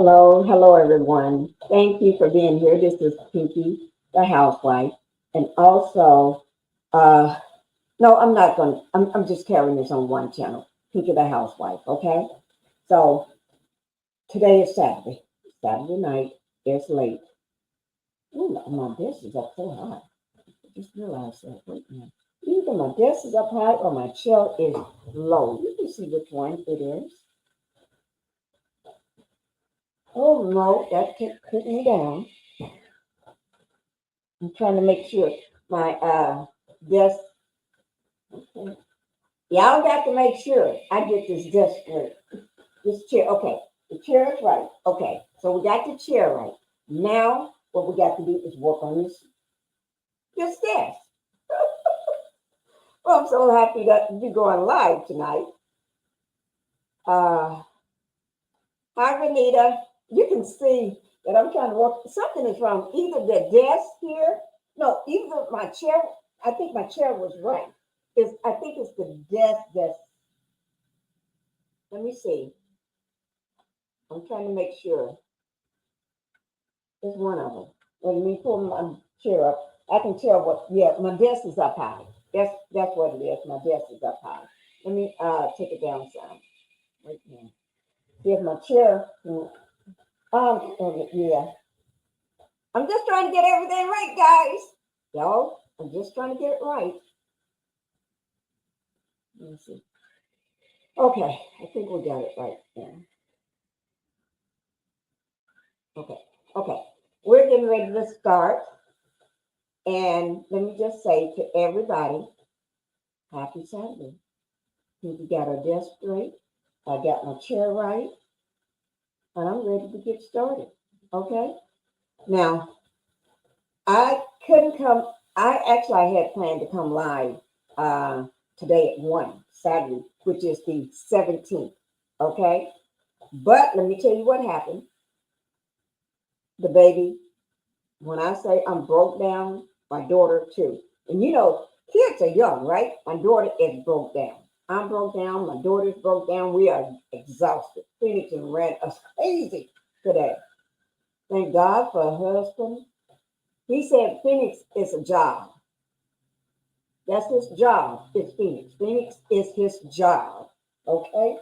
Hello everyone. Thank you for being here. This is Pinkie, the housewife, and also, uh, no, I'm not going. I'm just carrying this on one channel, Pinkie, the housewife. Okay. So today is Saturday. Saturday night. It's late. Ooh, my desk is up so high. I just realized that. Wait a minute. Either my desk is up high or my chair is low. You can see which one it is. Oh no, that kept putting me down. I'm trying to make sure my desk. Okay. Y'all got to make sure I get this desk straight. This chair, okay. The chair is right. Okay, so we got the chair right. Now, what we got to do is work on this desk. Well, I'm so happy that you're going live tonight. Uh, Hi, Renita. You can see that I'm trying to work. Something is wrong. Either the desk here, no, either my chair. I think my chair was right. I think it's the desk that's. Let me see. I'm trying to make sure. It's one of them. When me pull my chair up, I can tell what. Yeah, my desk is up high. That's what it is. My desk is up high. Let me take it down some. Right now. Here's my chair. Yeah. I'm just trying to get everything right, guys. Y'all, I'm just trying to get it right. Let me see. Okay, I think we got it right now. Okay. We're getting ready to start. And let me just say to everybody, happy Saturday. We got our desk straight. I got my chair right. And I'm ready to get started. Okay? Now, I couldn't come. I had planned to come live today at 1, Saturday, which is the 17th. Okay? But let me tell you what happened. The baby, when I say I'm broke down, my daughter too. And you know, kids are young, right? My daughter is broke down. I'm broke down. My daughter's broke down. We are exhausted. Phoenix and ran us crazy today. Thank God for her husband. He said Phoenix is a job. That's his job. It's Phoenix. Phoenix is his job. Okay?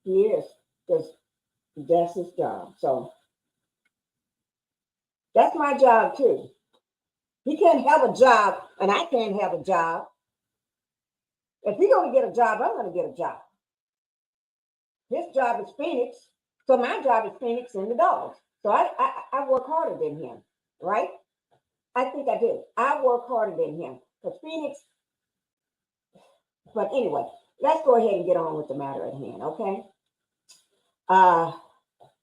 He is. That's his job. So that's my job too. He can't have a job and I can't have a job. If he's going to get a job, I'm going to get a job. His job is Phoenix. So my job is Phoenix and the dogs. So I work harder than him, right? I think I do. I work harder than him. Because Phoenix, but anyway, let's go ahead and get on with the matter at hand, okay?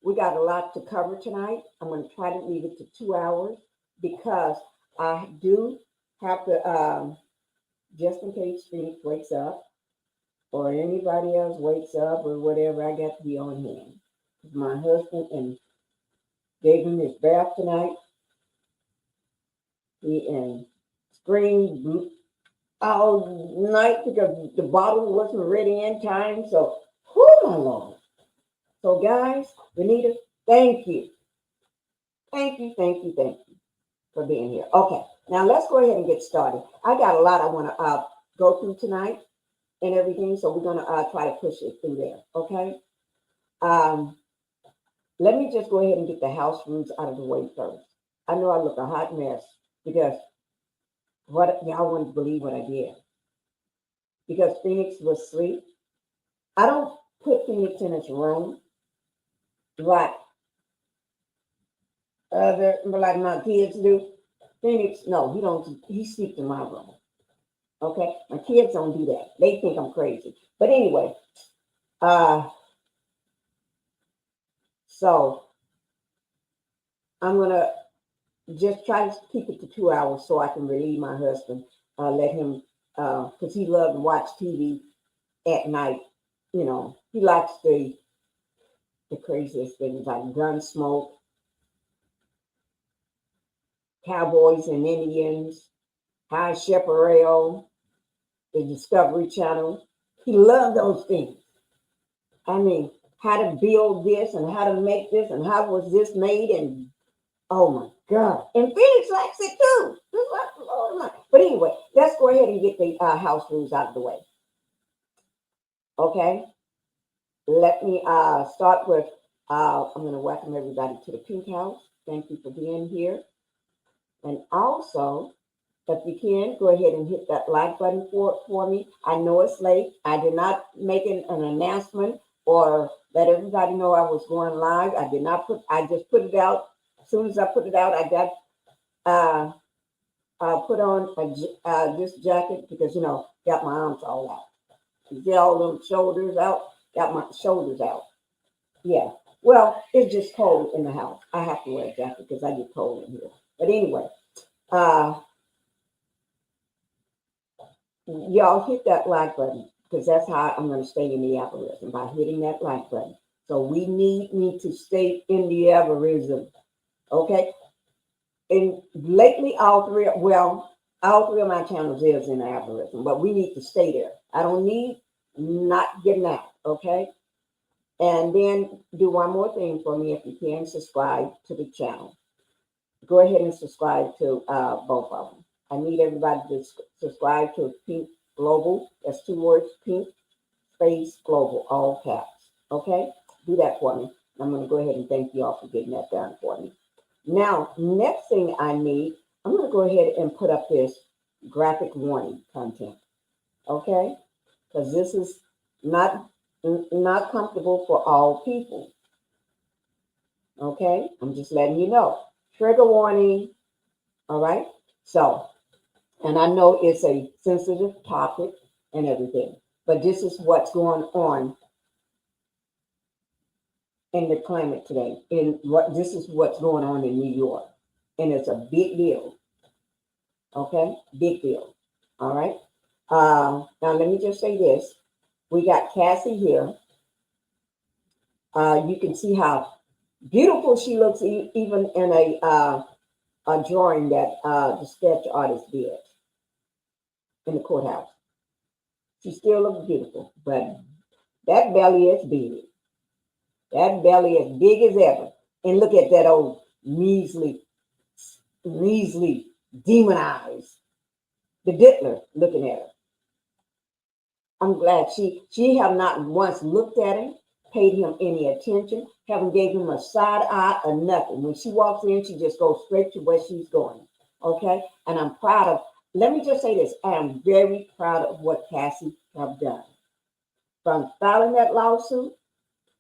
We got a lot to cover tonight. I'm going to try to leave it to 2 hours because I do have to, just in case Phoenix wakes up or anybody else wakes up or whatever, I got to be on hand. My husband and gave him his bath tonight. He and screamed all night because the bottle wasn't ready in time. So, my Lord. So, guys, Renita, thank you. Thank you for being here. Okay, now let's go ahead and get started. I got a lot I want to go through tonight and everything, so we're going to try to push it through there, okay? Let me just go ahead and get the house rules out of the way first. I know I look a hot mess because what y'all wouldn't believe what I did. Because Phoenix was asleep. I don't put Phoenix in his room like like my kids do. Phoenix, no, he sleeps in my room. Okay? My kids don't do that. They think I'm crazy. But anyway, so I'm gonna just try to keep it to 2 hours so I can relieve my husband. Let him because he loved to watch TV at night. You know, he likes the craziest things like gun smoke, cowboys and Indians, High Chaparral, the Discovery Channel. He loved those things. I mean, how to build this and how to make this and how was this made, and oh my God. And Phoenix likes it too. But anyway, let's go ahead and get the house rules out of the way. Okay. Let me start with, I'm going to welcome everybody to the Pink House. Thank you for being here. And also, if you can, go ahead and hit that like button for me. I know it's late. I did not make an announcement or let everybody know I was going live. I just put it out. As soon as I put it out, I got put on this jacket because, got my arms all out. Get all them shoulders out, got my shoulders out. Yeah. Well, it's just cold in the house. I have to wear a jacket because I get cold in here. But anyway, y'all hit that like button because that's how I'm going to stay in the algorithm, by hitting that like button. So we need me to stay in the algorithm. Okay. And lately, all three of my channels is in the algorithm, but we need to stay there. I don't need not getting out. Okay. And then do one more thing for me, if you can, subscribe to the channel. Go ahead and subscribe to both of them. I need everybody to subscribe to Pink Global. That's 2 words, Pink Space Global, all caps. Okay? Do that for me. I'm going to go ahead and thank you all for getting that done for me. Now, next thing I need, I'm going to go ahead and put up this graphic warning content. Okay? Because this is not comfortable for all people. Okay? I'm just letting you know. Trigger warning. All right? So, and I know it's a sensitive topic and everything, but this is what's going on in the climate today. This is what's going on in New York. And it's a big deal. Okay? Big deal. All right? Now, let me just say this. We got Cassie here. You can see how beautiful she looks, even in a drawing that the sketch artist did in the courthouse. She still looks beautiful, but that belly is big. That belly is big as ever. And look at that old measly demon eyes. The diddler looking at her. I'm glad she have not once looked at him, paid him any attention, haven't gave him a side eye or nothing. When she walks in, she just goes straight to where she's going. Okay? And I'm proud of, let me just say this. I am very proud of what Cassie have done. From filing that lawsuit,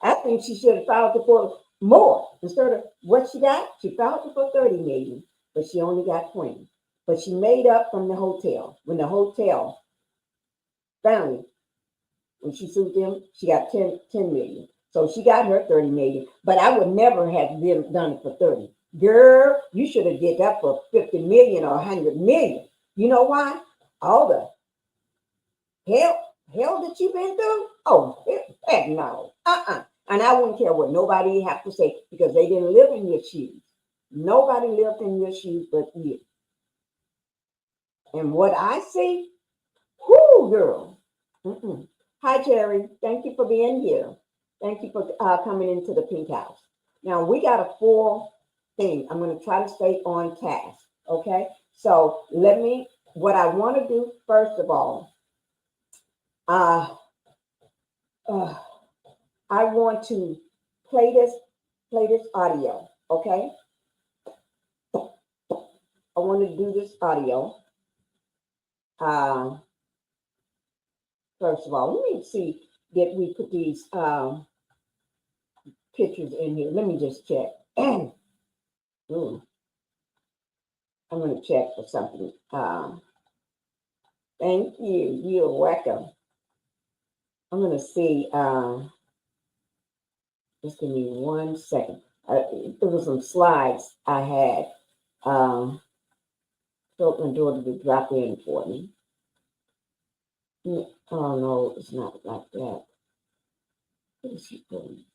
I think she should have filed it for more. Instead of what she got, she filed it for $30 million, but she only got 20. But she made up from the hotel. When the hotel finally, when she sued them, she got 10 million. So she got her 30 million. But I would never have done it for 30. Girl, you should have did that for 50 million or 100 million. You know why? All the hell that you've been through? Oh, heck no. And I wouldn't care what nobody have to say because they didn't live in your shoes. Nobody lived in your shoes but you. And what I see, whoo, girl. Hi, Jerry. Thank you for being here. Thank you for coming into the Pink House. Now, we got a full thing. I'm going to try to stay on task. Okay? So, what I want to do, first of all, I want to play this audio. Okay? I want to do this audio. First of all, let me see, did we put these pictures in here? Let me just check. I'm going to check for something. Thank you. You're welcome. I'm going to see. Just give me 1 second. There were some slides I had. Told my daughter to drop in for me. Oh, no, it's not like that. What is she doing?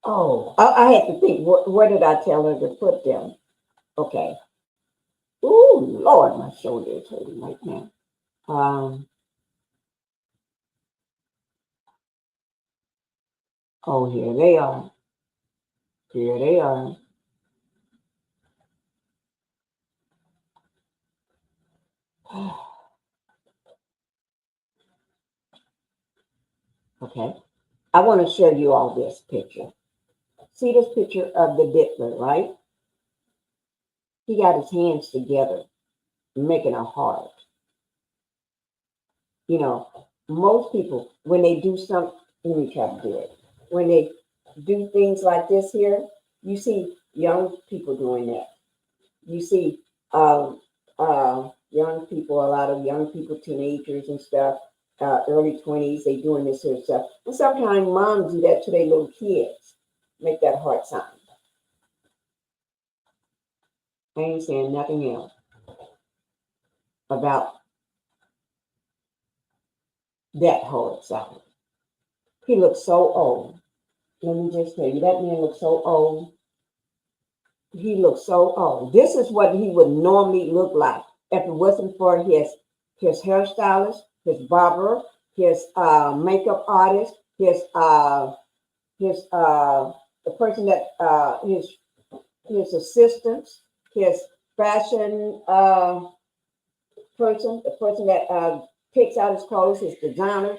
Oh, I had to think. Where did I tell her to put them? Okay. Ooh, Lord, my shoulder is hurting right now. Oh, here they are. Here they are. Okay. I want to show you all this picture. See this picture of the diddler, right? He got his hands together, making a heart. You know, most people, when they do something, let me try to do it. When they do things like this here, you see young people doing that. You see young people, a lot of young people, teenagers and stuff, early 20s, they doing this sort of stuff. And sometimes moms do that to their little kids, make that heart sign. I ain't saying nothing else about that heart sign. He looks so old. Let me just tell you, that man looks so old. He looks so old. This is what he would normally look like if it wasn't for his hairstylist, his barber, his makeup artist, his the person that his assistants, his fashion person, the person that picks out his clothes, his designer,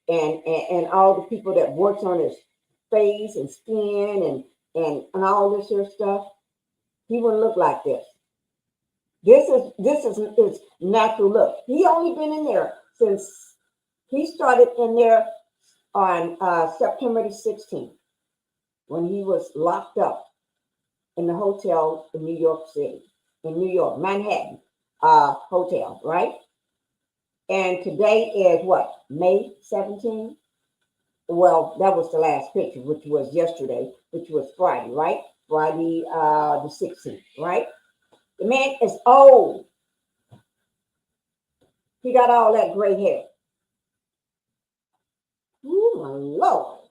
and all the people that works on his face and skin and all this sort of stuff. He wouldn't look like this. This is his natural look. He only been in there since he started in there on September the 16th when he was locked up in the hotel in New York City, in New York, Manhattan hotel, right? And today is what, May 17th? Well, that was the last picture, which was yesterday, which was Friday, right? Friday the 16th, right? The man is old. He got all that gray hair. Oh my Lord.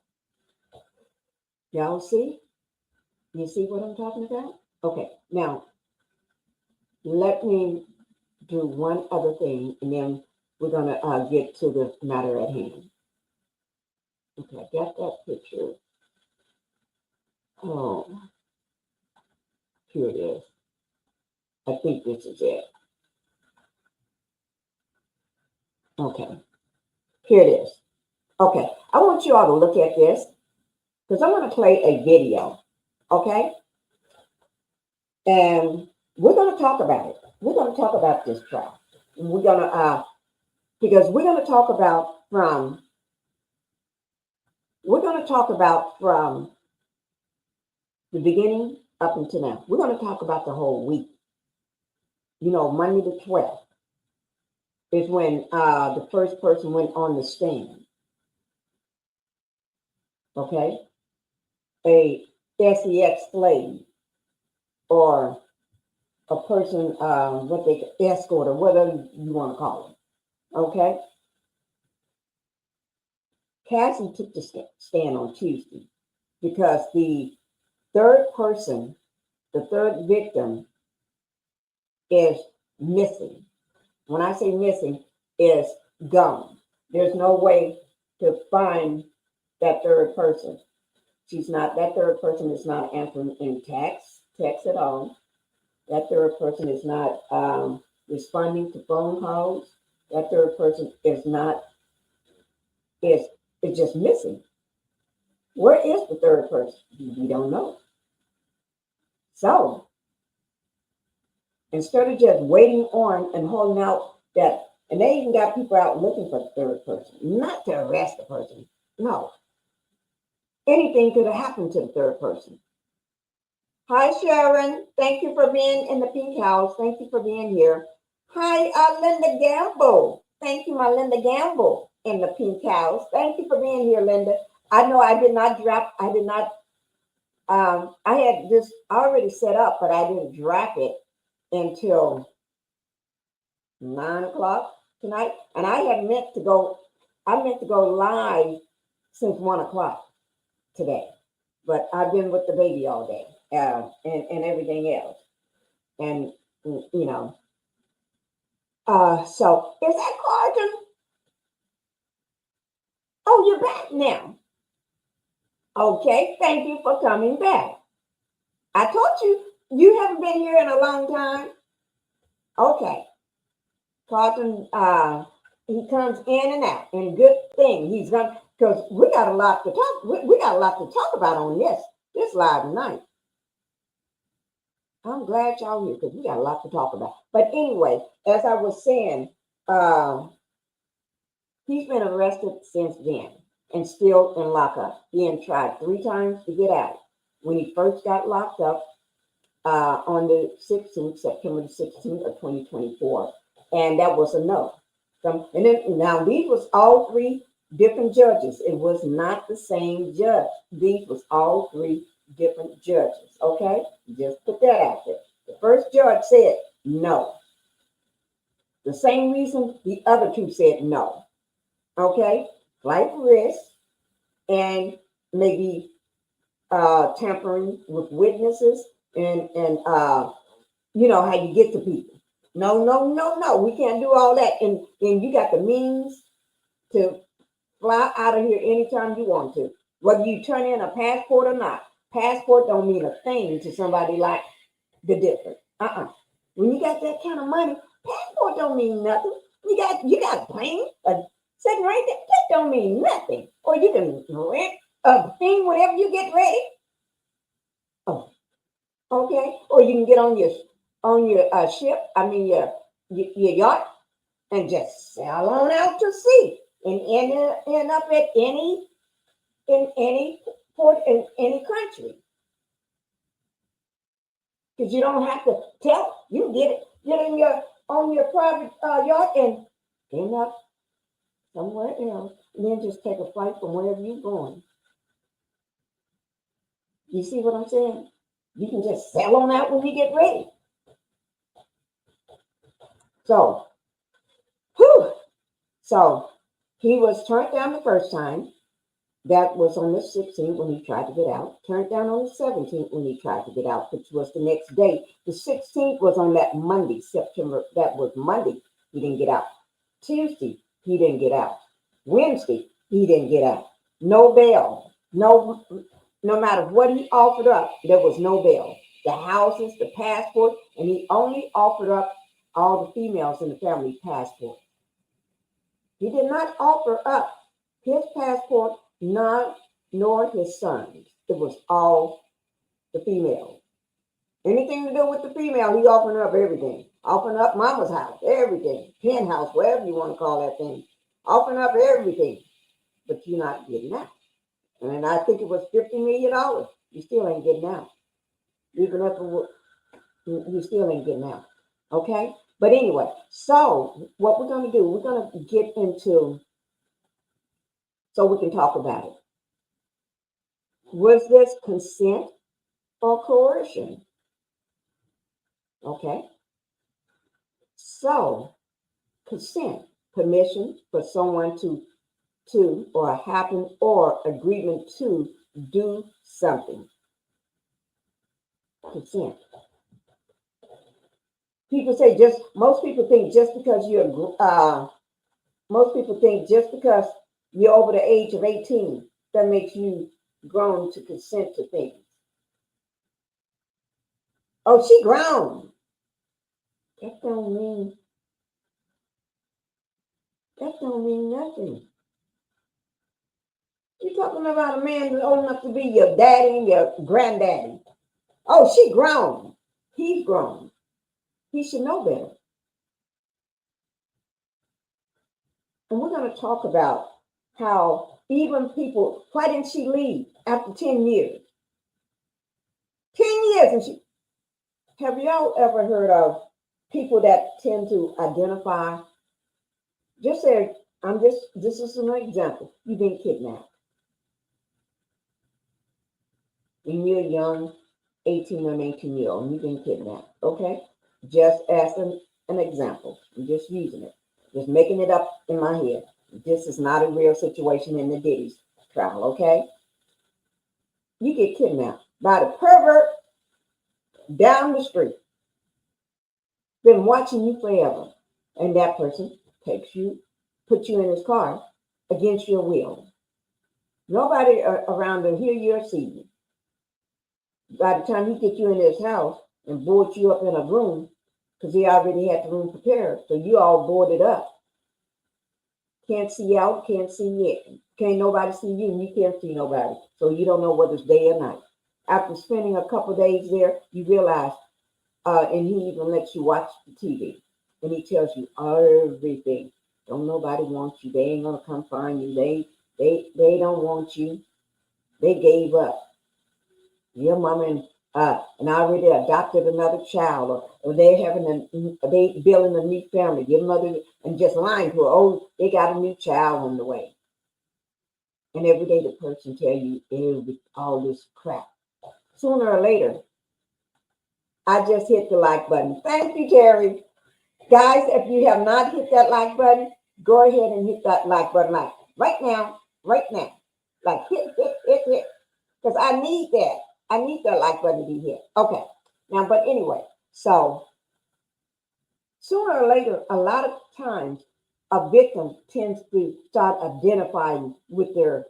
Y'all see? You see what I'm talking about? Okay, now let me do one other thing and then we're going to get to the matter at hand. Okay, I got that picture. Oh, here it is. I think this is it. Okay, here it is. Okay, I want you all to look at this because I'm going to play a video. Okay, and we're going to talk about it. We're going to talk about this trial. We're going to because we're going to talk about from the beginning up until now. We're going to talk about the whole week. You know, Monday the 12th is when the first person went on the stand. Okay, a sex slave or a person, what they escort or whatever you want to call them. Okay, Cassie took the stand on Tuesday because the third person, the third victim, is missing. When I say missing, is gone. There's no way to find that third person. That third person is not answering in text at all. That third person is not responding to phone calls. That third person is just missing. Where is the third person? We don't know. So instead of just waiting on and holding out that, and they even got people out looking for the third person, not to arrest the person. No. Anything could have happened to the third person. Hi, Sharon. Thank you for being in the Pink House. Thank you for being here. Hi, Linda Gamble. Thank you, my Linda Gamble in the Pink House. Thank you for being here, Linda. I know I did not drop, I did not, I had this already set up, but I didn't drop it until 9 o'clock tonight. And I meant to go live since 1 o'clock today. But I've been with the baby all day and everything else. And, you know, so is that Coercion? Oh, you're back now. Okay, thank you for coming back. I told you, you haven't been here in a long time. Okay. Carlton, he comes in and out, and good thing he's gonna, because we got a lot to talk. We got a lot to talk about on this live tonight. I'm glad y'all here because we got a lot to talk about. But anyway, as I was saying, uh, he's been arrested since then and still in lockup. He had tried 3 times to get out. When he first got locked up on the 16th, September the 16th of 2024, and that was a no. And then now these was all 3 different judges. It was not the same judge. These was all 3 different judges. Okay, just put that out there. The first judge said no. The same reason the other 2 said no. Okay, flight risk and maybe tampering with witnesses and you know how you get to people. No, no, no, no. We can't do all that. And you got the means to fly out of here anytime you want to, whether you turn in a passport or not. Passport don't mean a thing to somebody like the different. When you got that kind of money, passport don't mean nothing. You got a plane, sitting right there. That don't mean nothing. Or you can rent a thing whenever you get ready. Oh, okay. Or you can get on your ship. I mean your yacht, and just sail on out to sea and end up at any port in any country. Because you don't have to tell. You get in on your private yacht and end up somewhere else, and then just take a flight from wherever you're going. You see what I'm saying? You can just sail on out when you get ready. So, whew. So he was turned down the first time. That was on the 16th when he tried to get out. Turned down on the 17th when he tried to get out, which was the next day. The 16th was on that Monday, September. That was Monday. He didn't get out. Tuesday, he didn't get out. Wednesday, he didn't get out. No bail. No matter what he offered up, there was no bail. The houses, the passport, and he only offered up all the females in the family passport. He did not offer up his passport, nor his sons. It was all the females. Anything to do with the female, he offered up everything. Offering up mama's house, everything. Penthouse, whatever you want to call that thing. Offering up everything. But you're not getting out. And I think it was $50 million. You still ain't getting out. Even if you still ain't getting out. Okay? But anyway, so what we're going to do, we're going to get into, so we can talk about it. Was this consent or coercion? Okay. So, consent, permission for someone to or happen or agreement to do something. Consent. Most people think just because you're over the age of 18, that makes you grown to consent to things. Oh, she grown. That don't mean nothing. You're talking about a man who's old enough to be your daddy and your granddaddy. Oh, she grown. He's grown. He should know better. And we're going to talk about how even people, why didn't she leave after 10 years? 10 years. And have y'all ever heard of people that tend to identify? Just say, this is an example. You've been kidnapped. And you're young, 18 or 19-year-old, and you've been kidnapped. Okay? Just as an example. I'm just using it. Just making it up in my head. This is not a real situation in the Diddy's trial, okay? You get kidnapped by the pervert down the street. Been watching you forever. And that person takes you, puts you in his car against your will. Nobody around to hear you or see you. By the time he gets you in his house and boards you up in a room, because he already had the room prepared, so you all boarded up. Can't see out, can't see in. Can't nobody see you, and you can't see nobody. So you don't know whether it's day or night. After spending a couple days there, you realize, and he even lets you watch the TV. And he tells you everything. Don't nobody want you. They ain't gonna come find you. They don't want you. They gave up. Your mama and already adopted another child, or they building a new family. Your mother and just lying to her. Oh, they got a new child on the way. And every day the person tell you all this crap. Sooner or later, I just hit the like button. Thank you, Terry. Guys, if you have not hit that like button, go ahead and hit that like button right now, right now. Like hit. Because I need that. I need that like button to be hit. Okay. Now, but anyway, so sooner or later, a lot of times, a victim tends to start identifying with their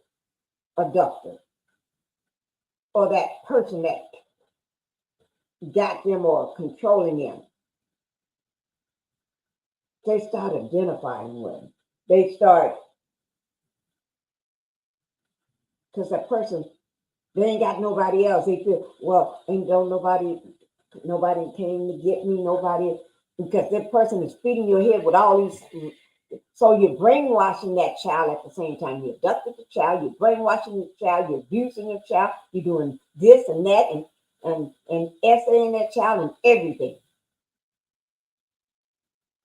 abductor or that person that got them or controlling them. They start identifying with them. They start, because that person, they ain't got nobody else. They feel, well, ain't no nobody came to get me, nobody, because that person is feeding your head with all these. So you're brainwashing that child at the same time. You abducted the child, you're brainwashing the child, you're abusing your child, you're doing this and that and essaying that child and everything.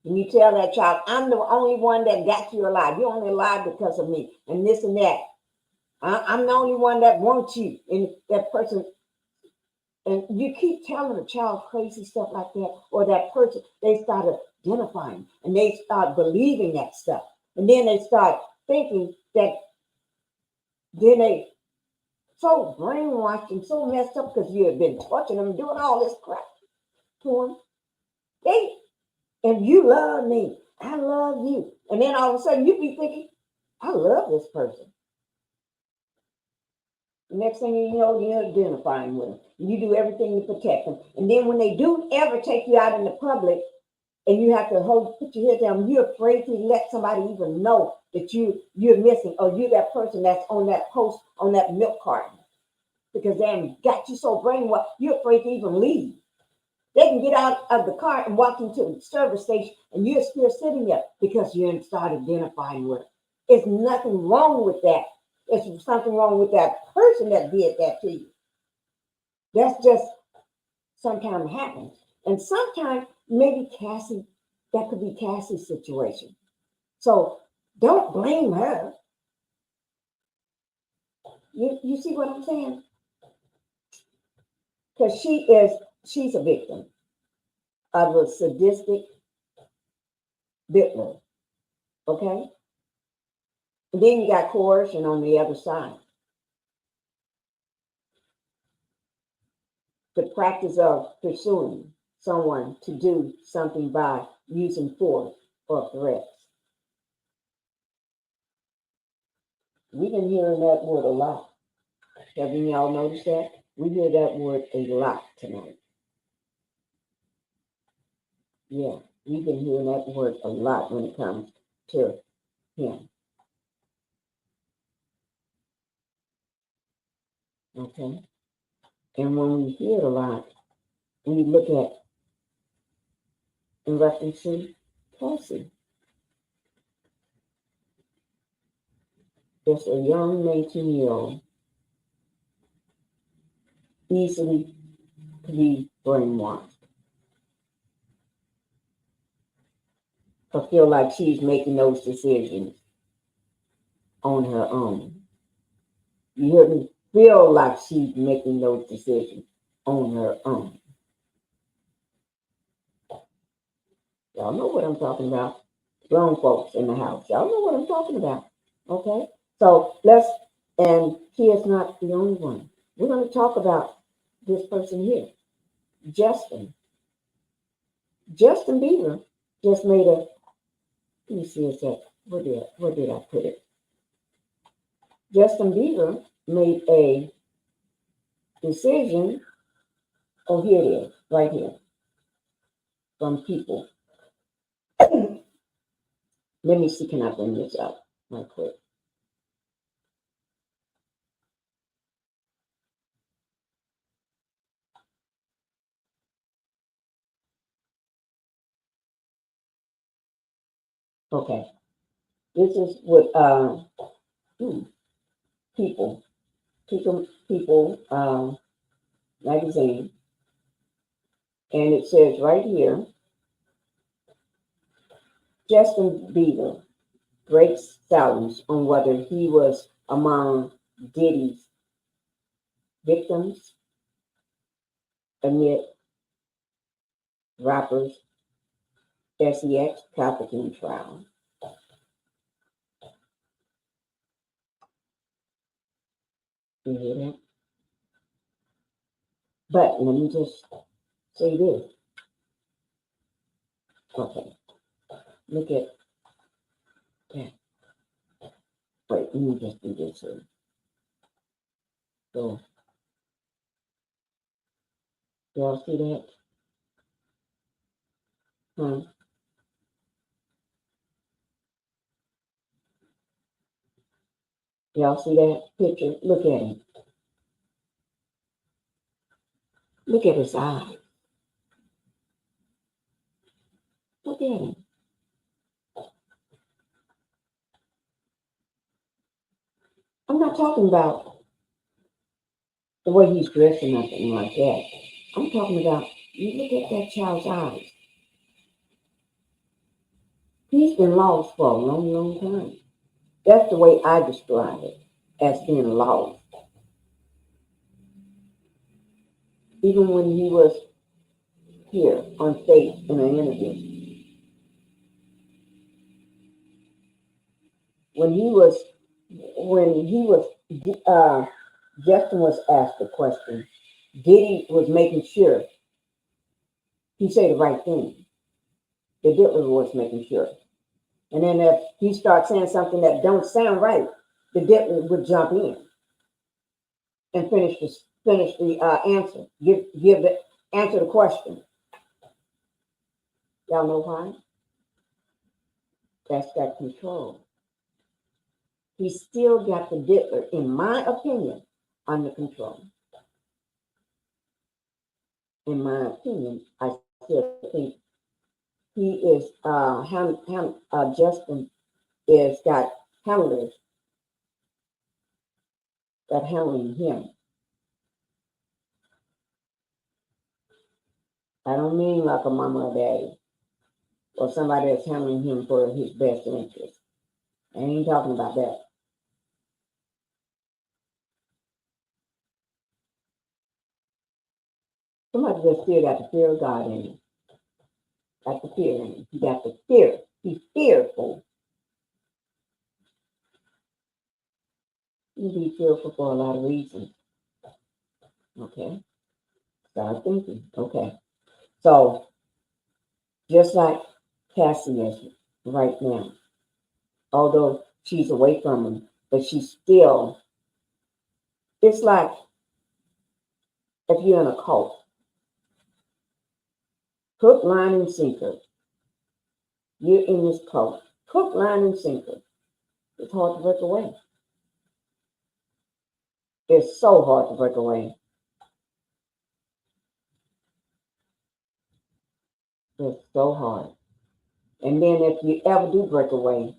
And you tell that child, I'm the only one that got you alive. You're only alive because of me, and this and that. I'm the only one that wants you. And that person, and you keep telling the child crazy stuff like that, or that person, they start identifying and they start believing that stuff. And then they start thinking that, then they so brainwashed and so messed up because you have been torturing them, doing all this crap to them. They, and you love me, I love you. And then all of a sudden you be thinking, I love this person. The next thing you know, you're identifying with them. You do everything to protect them. And then when they do ever take you out in the public and you have to put your head down, you're afraid to let somebody even know that you're missing, or you're that person that's on that post on that milk carton. Because they got you so brainwashed, you're afraid to even leave. They can get out of the car and walk into the service station and you're still sitting there because you didn't start identifying with it. There's nothing wrong with that. There's something wrong with that person that did that to you. That's just sometimes happens. And sometimes maybe Cassie, that could be Cassie's situation. So don't blame her. You see what I'm saying? Because she's a victim of a sadistic victim. Okay? And then you got coercion on the other side. The practice of pursuing someone to do something by using force or threats. We've been hearing that word a lot. Haven't y'all noticed that? We hear that word a lot tonight. Yeah, we've been hearing that word a lot when it comes to him. Okay? And when we hear it a lot, when you look at in reference to Cassie, just a young 19-year-old, easily to be brainwashed. I feel like she's making those decisions on her own. You hear me? Feel like she's making those decisions on her own. Y'all know what I'm talking about. Grown folks in the house. Y'all know what I'm talking about. Okay? So and he is not the only one. We're going to talk about this person here, Justin. Justin Bieber just made a, let me see a sec. Where did I put it? Justin Bieber made a decision. Oh, here it is, right here, from people. Let me see, can I bring this up right quick? Okay, this is what hmm, people, people magazine, and it says right here, Justin Bieber breaks silence on whether he was among Diddy's victims amid rappers SEX trafficking trial. You hear that? But let me just say this. Okay, look at that. Wait, let me just do this here. So, y'all see that? Huh? Y'all see that picture? Look at him. Look at his eyes. Look at him. I'm not talking about the way he's dressed or nothing like that. I'm talking about, you look at that child's eyes. He's been lost for a long, long time. That's the way I describe it, as being lost. Even when he was here on stage in an interview, when he was, Justin was asked a question. Diddy was making sure he said the right thing. The Diddler was making sure. And then if he starts saying something that don't sound right, the Diddler would jump in and finish the answer. Give the answer the question. Y'all know why? That's that control. He still got the Diddler, in my opinion, under control. In my opinion, I still think he is Justin is got handlers that handling him. I don't mean like a mama or daddy or somebody that's handling him for his best interest. I ain't talking about that. Somebody just still got the fear of God in him. Got the fear in him. He got the fear. He's fearful. You be fearful for a lot of reasons. Okay. Start thinking. Okay. So just like Cassie is right now, although she's away from him, but she's still, it's like if you're in a cult, hook, line, and sinker. You're in this cult, hook, line, and sinker. It's hard to break away. It's so hard to break away. It's so hard. And then if you ever do break away,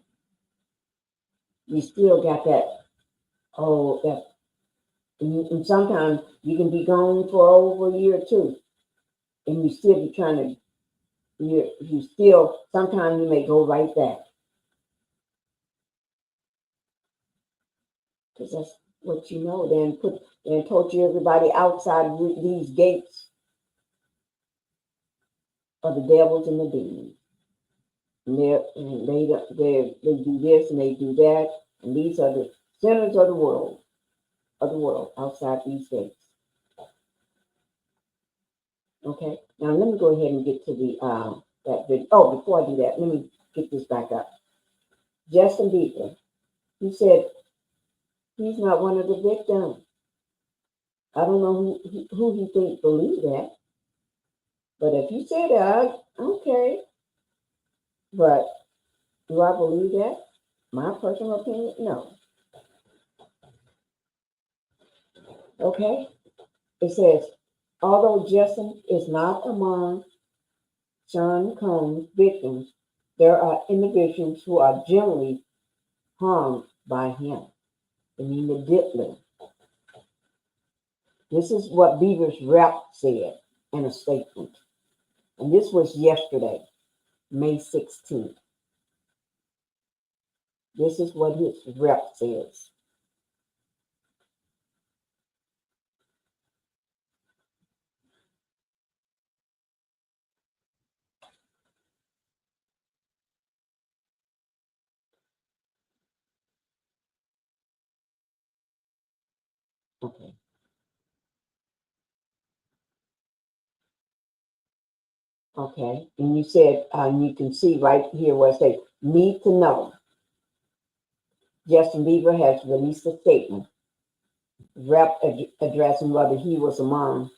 you still got that, oh, that, and sometimes you can be gone for over a year or two, and you still be trying to, you still, sometimes you may go right back. Because that's what you know. Then told you everybody outside of these gates are the devils and the demons. And they do this and they do that, and these are the sinners of the world outside these gates. Okay, now let me go ahead and get to the that video. Oh, before I do that, let me get this back up. Justin Bieber, he said He's not one of the victims. I don't know who he thinks believe that. But if you say that, okay. But do I believe that? My personal opinion, no. Okay? It says, although Justin is not among Sean Combs' victims, there are individuals who are generally harmed by him. I mean, the Diddler. This is what Bieber's rep said in a statement. And this was yesterday, May 16th. This is what his rep says. Okay. Okay. And you said, you can see right here where it says, need to know. Justin Bieber has released a statement, rep addressing whether he was among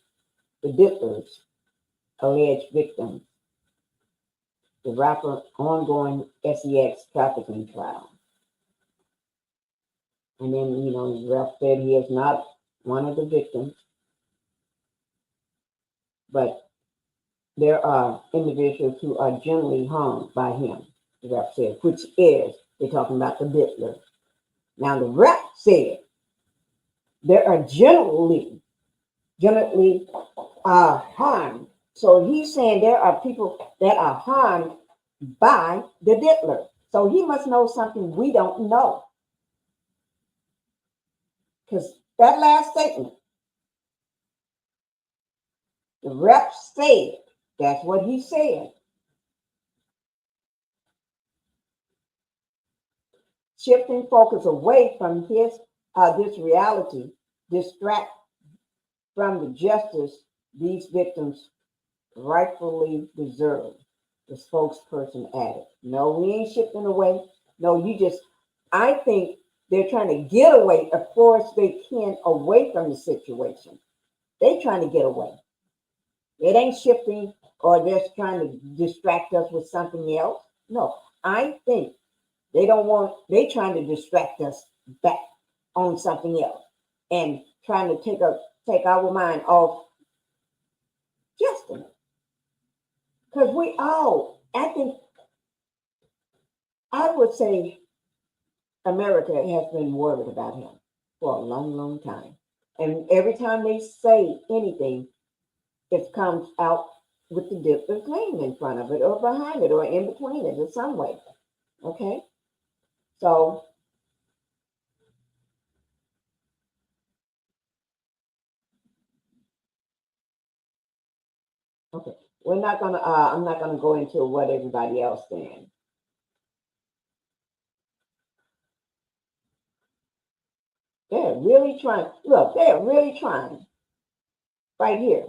the Diddler's alleged victims, the rapper ongoing sex trafficking trial. And then, his rep said he is not one of the victims, but there are individuals who are generally harmed by him, the rep said, which is, they're talking about the Diddler. Now, the rep said there are generally harmed. So he's saying there are people that are harmed by the Diddler. So he must know something we don't know. Because that last statement, the rep said, that's what he said. Shifting focus away from this reality, distract from the justice these victims rightfully deserve, the spokesperson added. No, we ain't shifting away. No, I think they're trying to get away as far as they can away from the situation. They're trying to get away. It ain't shifting or they're trying to distract us with something else. No, I think they're trying to distract us back on something else and trying to take our mind off Justin. Because I would say America has been worried about him for a long, long time. And every time they say anything, it comes out with the Diddler's name in front of it or behind it or in between it in some way. Okay? So, okay. I'm not gonna go into what everybody else saying. They're really trying. Look, they're really trying. Right here.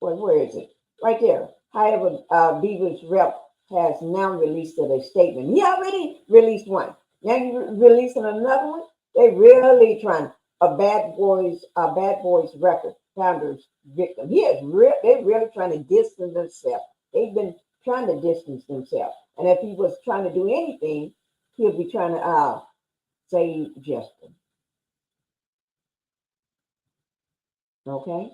Where is it? Right there. However, Bieber's rep has now released a statement. He already released one. Now you're releasing another one. They really trying a bad boys record founders victim. They're really trying to distance themselves. They've been trying to distance themselves. And if he was trying to do anything, he'll be trying to save Justin. Okay?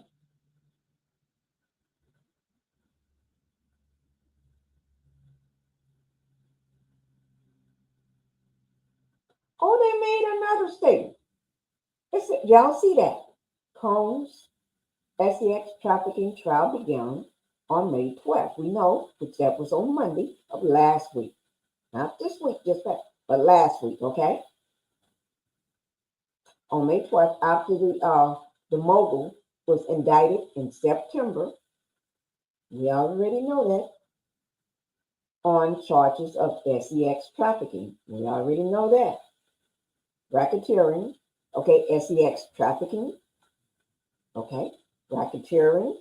Oh, they made another statement. Y'all see that? Combs sex trafficking trial began on May 12th. We know, which that was on Monday of last week. Not this week, just that, but last week, okay? On May 12th, after the mogul was indicted in September, we already know that, on charges of sex trafficking. We already know that. Racketeering, okay, sex trafficking, okay, racketeering,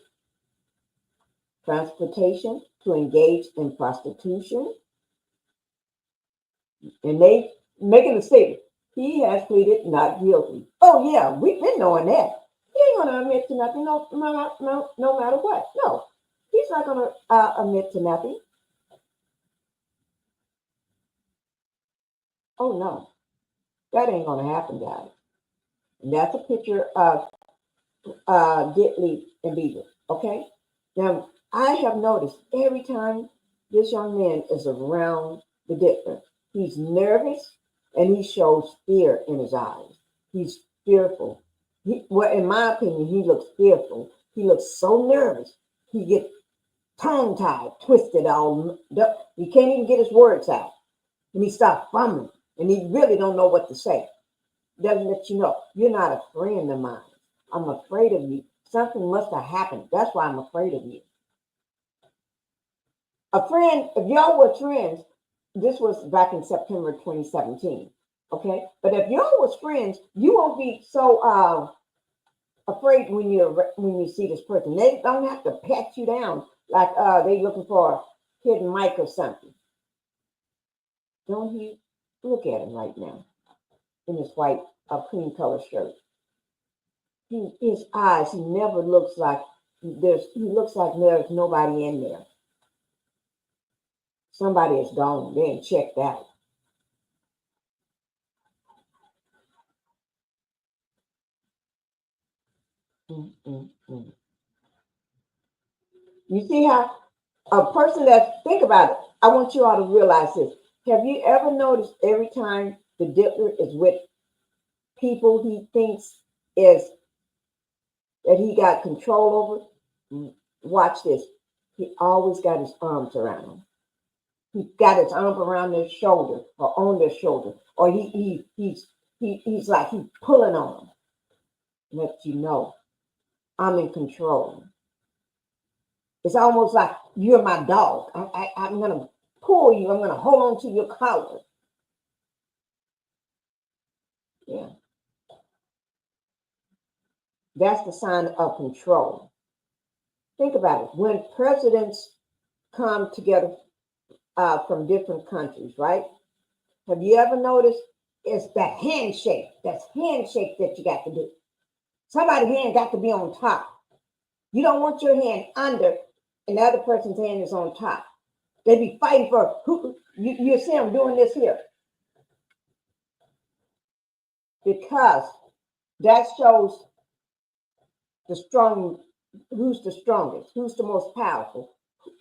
transportation to engage in prostitution, and they making a statement. He has pleaded not guilty. Oh yeah, we've been knowing that. He ain't gonna admit to nothing, no matter what. No, he's not gonna admit to nothing. Oh no, that ain't gonna happen, guys. And that's a picture of Diddley and Beaver. Okay. Now I have noticed every time this young man is around the Diddler, he's nervous and he shows fear in his eyes. He's fearful. Well, in my opinion, he looks fearful. He looks so nervous. He gets tongue tied, twisted, all. He can't even get his words out, and he starts fumbling, and he really don't know what to say. Doesn't let you know you're not a friend of mine. I'm afraid of you. Something must have happened. That's why I'm afraid of you. A friend, if y'all were friends, this was back in September 2017. Okay. But if y'all was friends, you won't be so afraid when you see this person. They don't have to pat you down like they looking for a hidden mic or something. Don't he look at him right now in his white cream color shirt? His eyes, he never looks like he looks like there's nobody in there. Somebody is gone. They ain't checked out. Mm. You see how a person that think about it. I want you all to realize this. Have you ever noticed every time the Diddler is with people he thinks is that he got control over? Watch this. He always got his arms around them. He got his arm around their shoulder or on their shoulder, or he's like he's pulling on them. Let you know I'm in control. It's almost like you're my dog. I'm gonna pull you. I'm gonna hold on to your collar. Yeah, that's the sign of control. Think about it. When presidents come together from different countries, right? Have you ever noticed it's that handshake? That's handshake that you got to do. Somebody's hand got to be on top. You don't want your hand under and the other person's hand is on top. They be fighting for who you see them doing this here. Because that shows the strong, who's the strongest, who's the most powerful,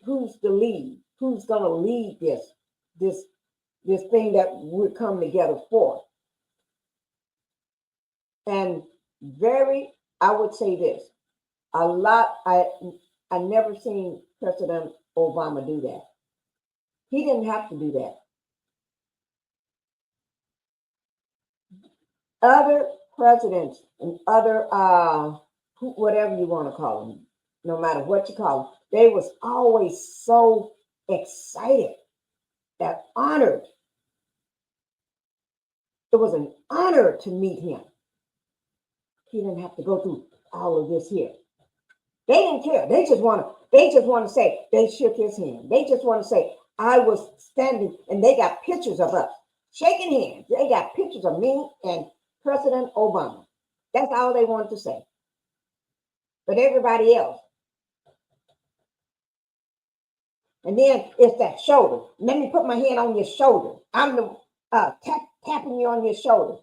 who's the lead, who's gonna lead this this thing that we're coming together for. And I would say this, a lot, I never seen President Obama do that. He didn't have to do that. Other presidents and other whatever you want to call them, no matter what you call them, they was always so excited and honored. It was an honor to meet him. He didn't have to go through all of this here. They didn't care. They just want to say they shook his hand. They just want to say I was standing and they got pictures of us shaking hands. They got pictures of me and President Obama. That's all they wanted to say. But everybody else. And then it's that shoulder. Let me put my hand on your shoulder. I'm the tapping you on your shoulder.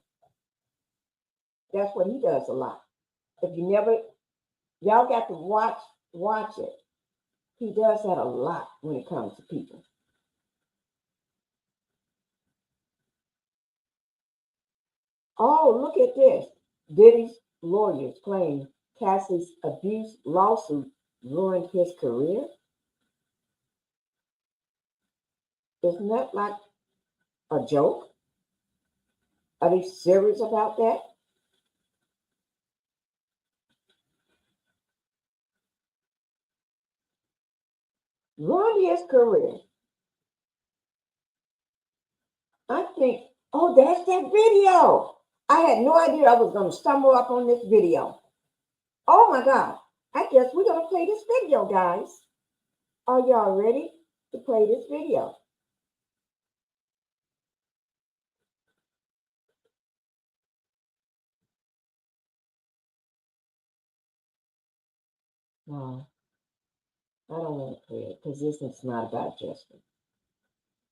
That's what he does a lot. If you never, y'all got to watch it. He does that a lot when it comes to people. Oh, look at this. Diddy's lawyers claim Cassie's abuse lawsuit ruined his career. Isn't that like a joke? Are they serious about that? Ruined his career. I think, oh, that's that video. I had no idea I was going to stumble up on this video. Oh my God. I guess we're going to play this video, guys. Are y'all ready to play this video? No, I don't want to play it because this is not about Justin.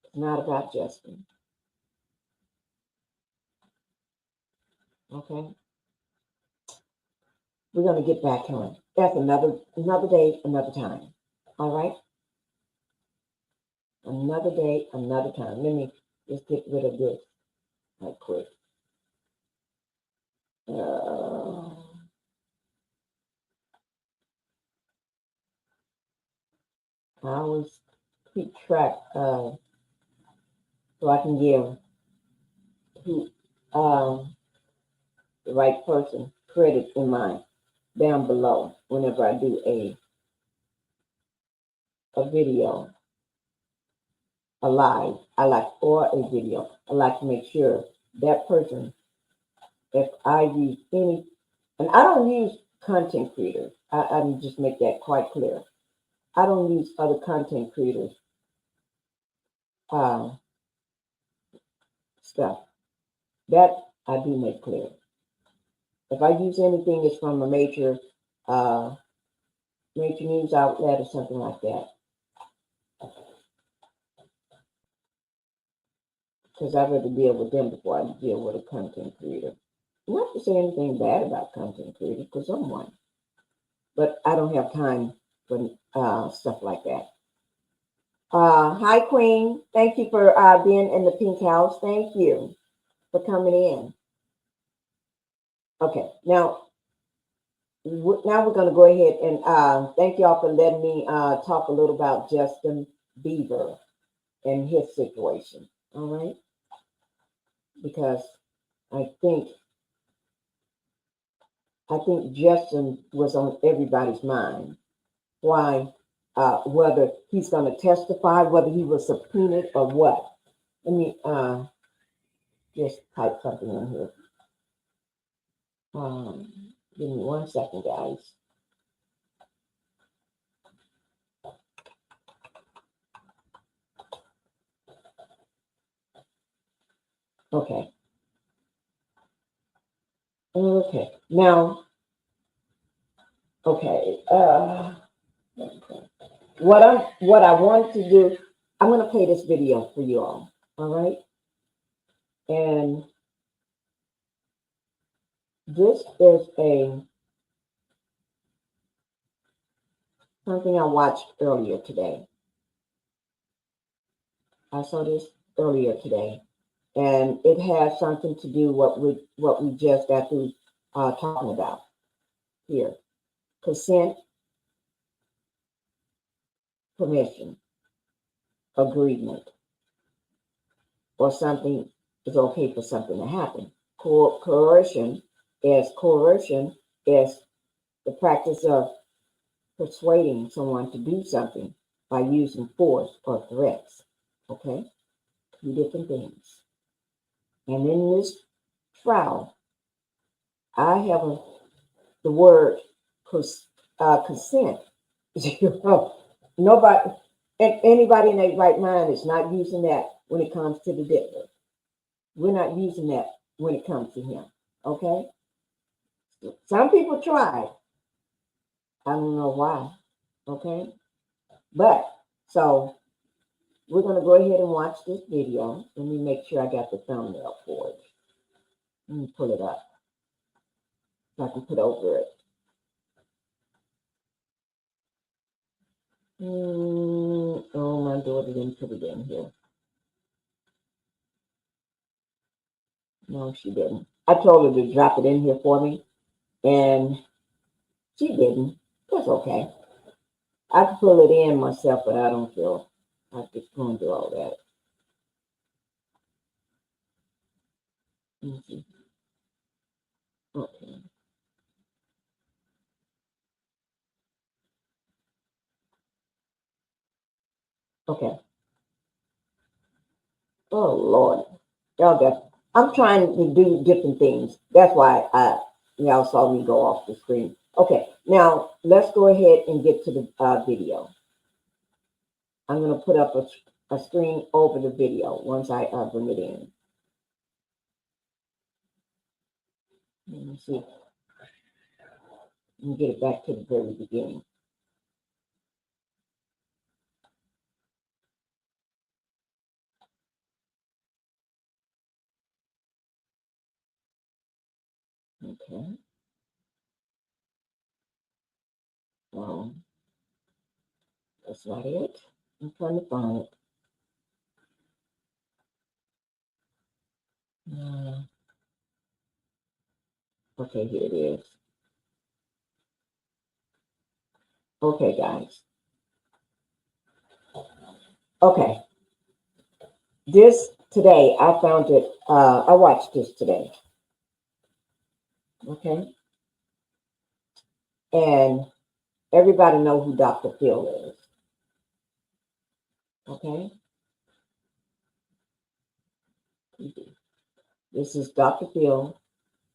It's not about Justin. Okay? We're gonna get back on. That's another day, another time. All right? Another day, another time. Let me just get rid of this right quick. I always keep track so I can give who the right person credit in mind down below whenever I do a video, a live, or a video. I like to make sure that person, if I use any, and I don't use content creators. I just make that quite clear. I don't use other content creators uh, stuff. That I do make clear. If I use anything that's from a uh, major news outlet or something like that, because I'd rather deal with them before I deal with a content creator. Not to say anything bad about content creators, because I'm one, but I don't have time for stuff like that. Hi, Queen. Thank you for being in the Pink House. Thank you for coming in. Okay, now we're going to go ahead and thank y'all for letting me talk a little about Justin Bieber and his situation. All right, because I think Justin was on everybody's mind. Why? Whether he's going to testify, whether he was subpoenaed or what. Let me just type something in here. Give me 1 second, guys. Okay. Okay. Now, okay. What I want to do, I'm going to play this video for you all. All right. And this is something I watched earlier today. I saw this earlier today, and it has something to do what we just got through talking about here: consent, permission, agreement, or something is okay for something to happen. Coercion is the practice of persuading someone to do something by using force or threats. Okay, two different things. And in this trial, I have the word consent. Nobody, anybody in their right mind is not using that when it comes to the devil. We're not using that when it comes to him. Okay? Some people try. I don't know why. Okay? But, so, we're going to go ahead and watch this video. Let me make sure I got the thumbnail for it. Let me pull it up so I can put over it. Oh, my daughter didn't put it in here. No, she didn't. I told her to drop it in here for me, and she didn't. That's okay. I can pull it in myself, but I don't feel like just going through all that. Let me see. Okay. Okay. Oh Lord, y'all got. I'm trying to do different things. That's why y'all saw me go off the screen. Okay, now let's go ahead and get to the video. I'm going to put up a screen over the video once I bring it in. Let me see. Let me get it back to the very beginning. Okay. Well, that's not it. I'm trying to find it. Okay, here it is. Okay, guys. Okay. This today, I found it. I watched this today. Okay. And everybody know who Dr. Phil is. Okay. This is Dr. Phil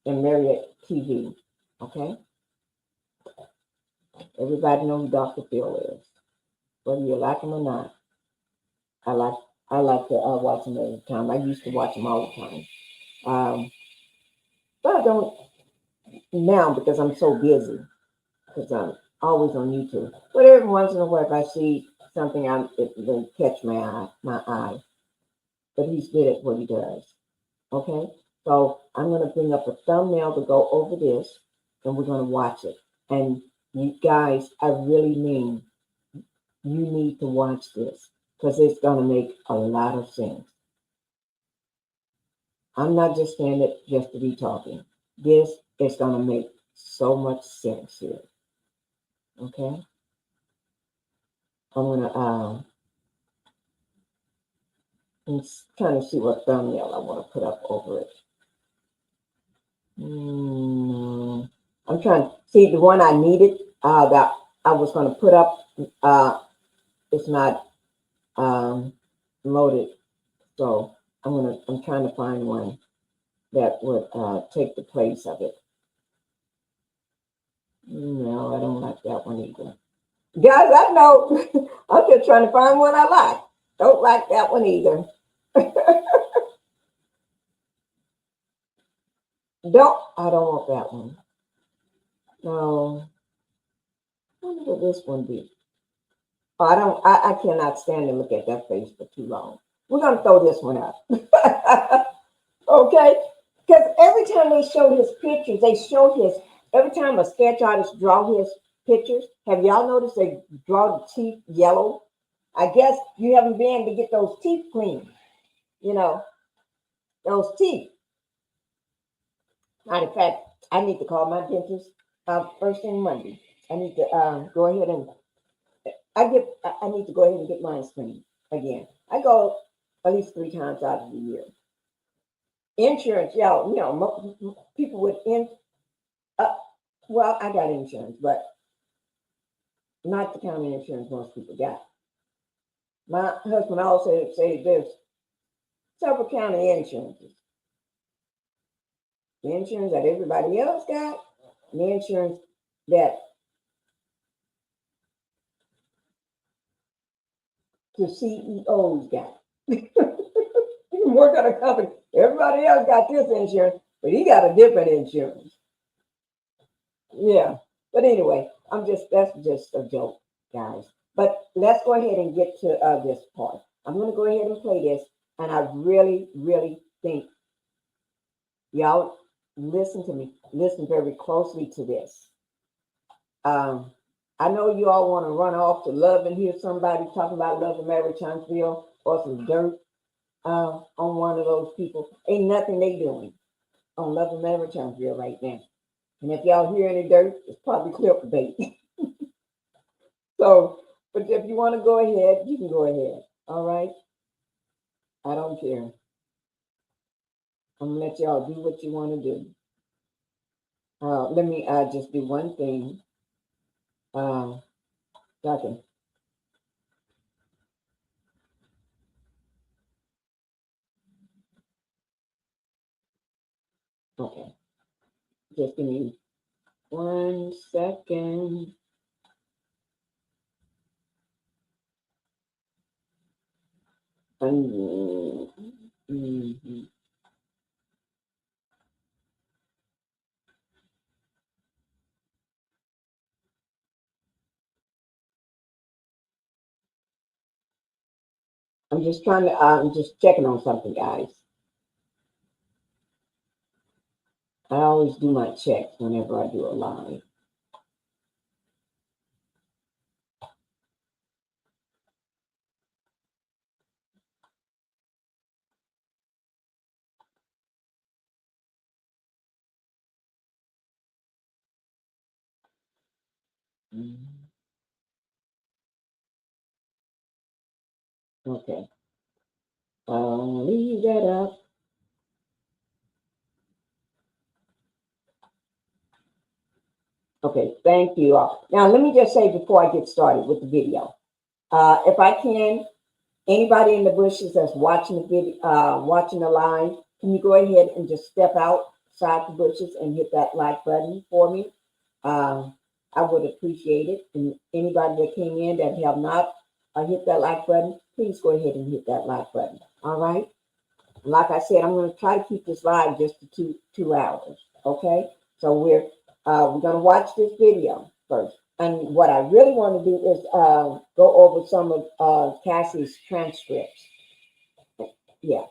and Marriott TV. Okay. Everybody know who Dr. Phil is. Whether you like him or not. I like I like to watch him every time. I used to watch him all the time. But I don't now because I'm so busy. Because I'm always on YouTube. But every once in a while, if I see something, it will catch my eye. But he's good at what he does. Okay, so I'm going to bring up a thumbnail to go over this, and we're going to watch it. And you guys, I really mean you need to watch this because it's going to make a lot of sense. I'm not just saying it just to be talking. This is going to make so much sense here. Okay, I'm going to and kind of see what thumbnail I want to put up over it. I'm trying to see the one I needed that I was going to put up. It's not loaded, so I'm trying to find one that would take the place of it. No, I don't like that one either. Guys, I know. I'm just trying to find one I like. Don't like that one either. I don't want that one. No. What would this one be? Oh, I cannot stand to look at that face for too long. We're gonna throw this one out. Okay? Because every time they show his pictures, every time a sketch artist draw his pictures, have y'all noticed they draw the teeth yellow? I guess you haven't been to get those teeth cleaned. You know, those teeth. Matter of fact, I need to call my dentist first thing Monday. I need to go ahead and I need to go ahead and get mine cleaned again. I go at least 3 times out of the year. Insurance, y'all, people with uh, well, I got insurance, but not the kind of insurance most people got. My husband also say there's several county insurances. The insurance that everybody else got, and the insurance that the CEOs got. You work at a company, everybody else got this insurance, but he got a different insurance. Yeah. But anyway, that's just a joke, guys. But let's go ahead and get to this part. I'm going to go ahead and play this. And I really, really think y'all listen to me. Listen very closely to this. I know you all want to run off to love and hear somebody talking about Love and Marriage Huntsville or some dirt on one of those people. Ain't nothing they doing on Love and Marriage Huntsville right now. And if y'all hear any dirt, it's probably clickbait. So, but if you want to go ahead, you can go ahead. All right. I don't care. I'm gonna let y'all do what you want to do. Let me just do one thing. Second. Okay. Just give me 1 second. Mm-hmm. I'm just I'm just checking on something, guys. I always do my checks whenever I do a live. Mhm. Okay. Leave that up. Okay, thank you all. Now, let me just say before I get started with the video, if I can, anybody in the bushes that's watching the video, watching the live, can you go ahead and just step outside the bushes and hit that like button for me? Um, I would appreciate it. And anybody that came in that have not hit that like button, please go ahead and hit that like button. All right. Like I said, I'm going to try to keep this live just to two hours. Okay. So we're going to watch this video first. And what I really want to do is go over some of Cassie's transcripts. Yeah,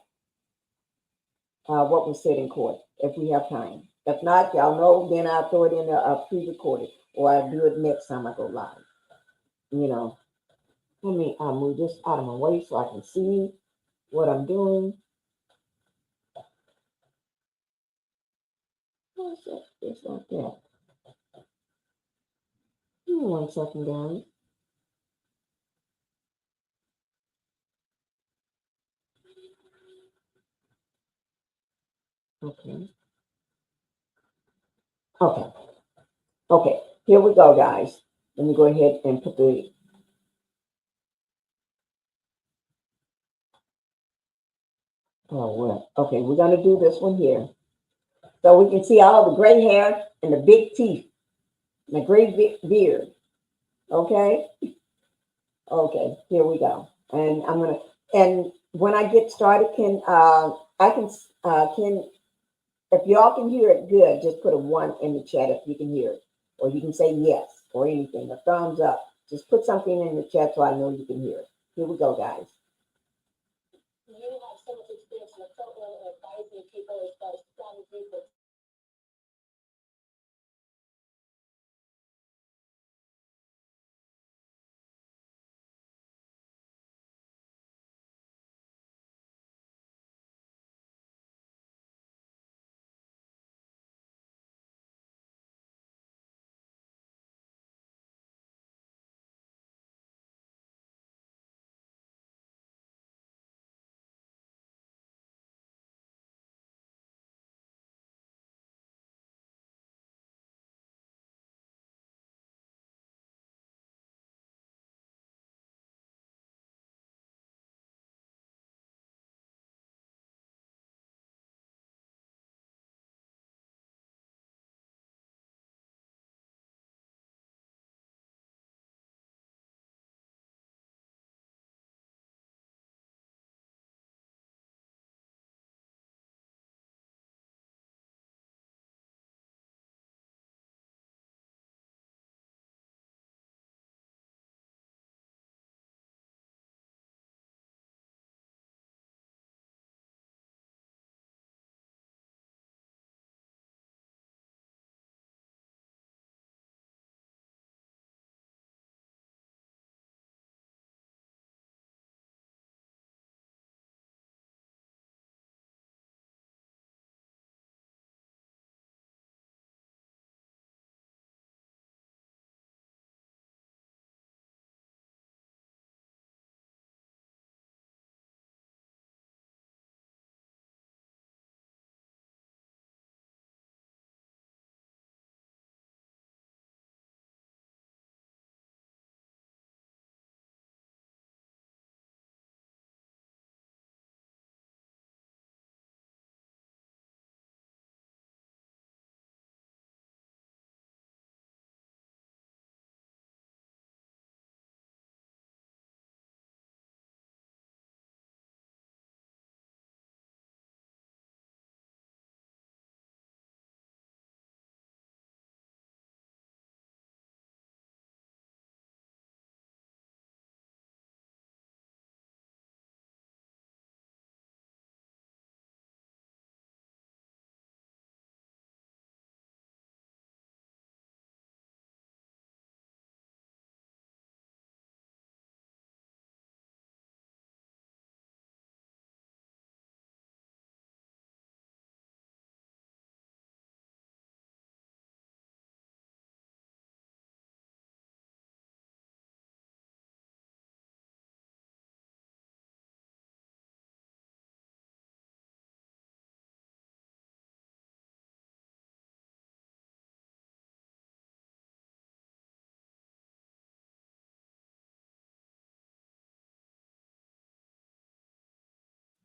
what was said in court, if we have time. If not, y'all know, then I'll throw it in a pre-recorded, or I'll do it next time I go live. You know, let me move this out of my way so I can see what I'm doing. What's that? Just like that. Give me 1 second, guys. Okay. Okay. Okay. Here we go, guys. Let me go ahead and put the. Oh, well. Okay, we're gonna do this one here, so we can see all the gray hair and the big teeth, and the gray beard. Okay. Okay, here we go. And I'm gonna, and when I get started, can if y'all can hear it good, just put a 1 in the chat if you can hear it, or you can say yes or anything, a thumbs up. Just put something in the chat so I know you can hear it. Here we go, guys. You have so much experience in the program and advising people as far as strategy for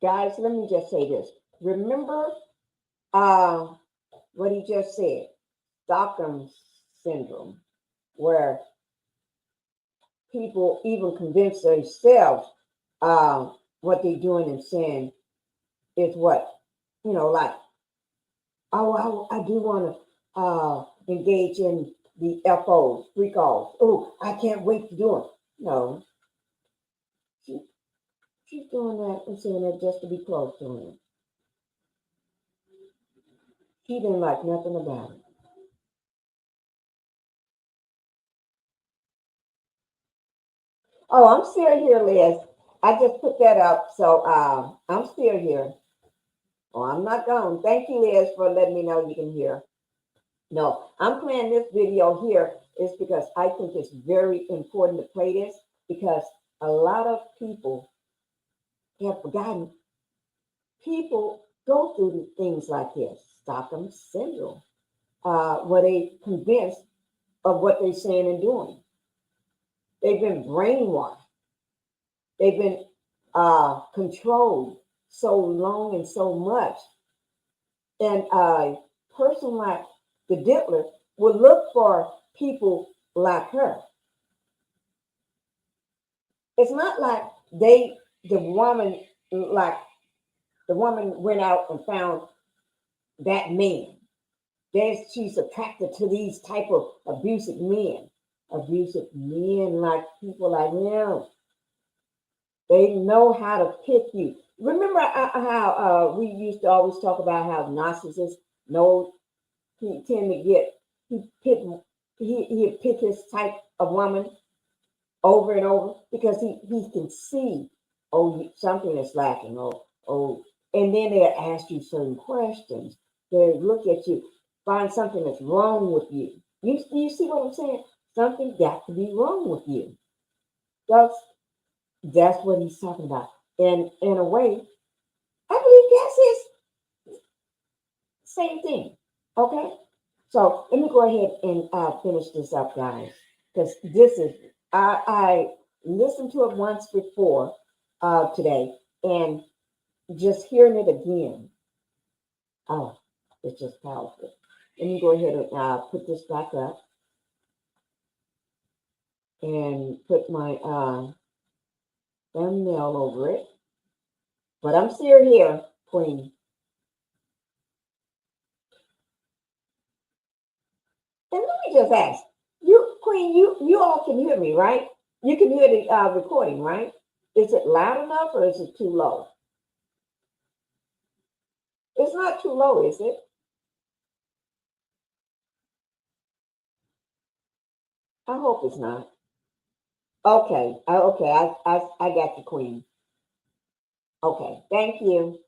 Guys, let me just say this. Remember uh, what he just said, Stockholm syndrome, where people even convince themselves what they're doing and saying is what, like, oh, I do want to engage in the FOs, free calls. Oh, I can't wait to do it. No, she, she's doing that and saying that just to be close to him. She didn't like nothing about it. Oh, I'm still here, Liz. I just put that up, so I'm still here. Oh, I'm not gone. Thank you, Liz, for letting me know you can hear. No, I'm playing this video here is because I think it's very important to play this because a lot of people have forgotten. People go through things like this, Stockholm syndrome, where they convinced of what they're saying and doing. They've been brainwashed. They've been controlled so long and so much. And a person like the Diddler will look for people like her. It's not like the woman, like the woman went out and found that man. She's attracted to these type of abusive men like people like him. They know how to pick you. Remember how we used to always talk about how narcissists know he tend to get he pick he pick his type of woman over and over because he can see something is lacking and then they'll ask you certain questions. They'll look at you, find something that's wrong with you. You see what I'm saying? Something got to be wrong with you. That's that's what he's talking about. And in a way, I believe that's his same thing. Okay? So let me go ahead and finish this up, guys, because this is I listened to it once before today, and just hearing it again, oh, it's just powerful. Let me go ahead and put this back up and put my thumbnail over it. But I'm still here, Queen. And let me just ask you, Queen, you all can hear me, right? You can hear the recording, right? Is it loud enough or is it too low? It's not too low, is it? I hope it's not. Okay. Okay. I got you, Queen. Okay. Thank you.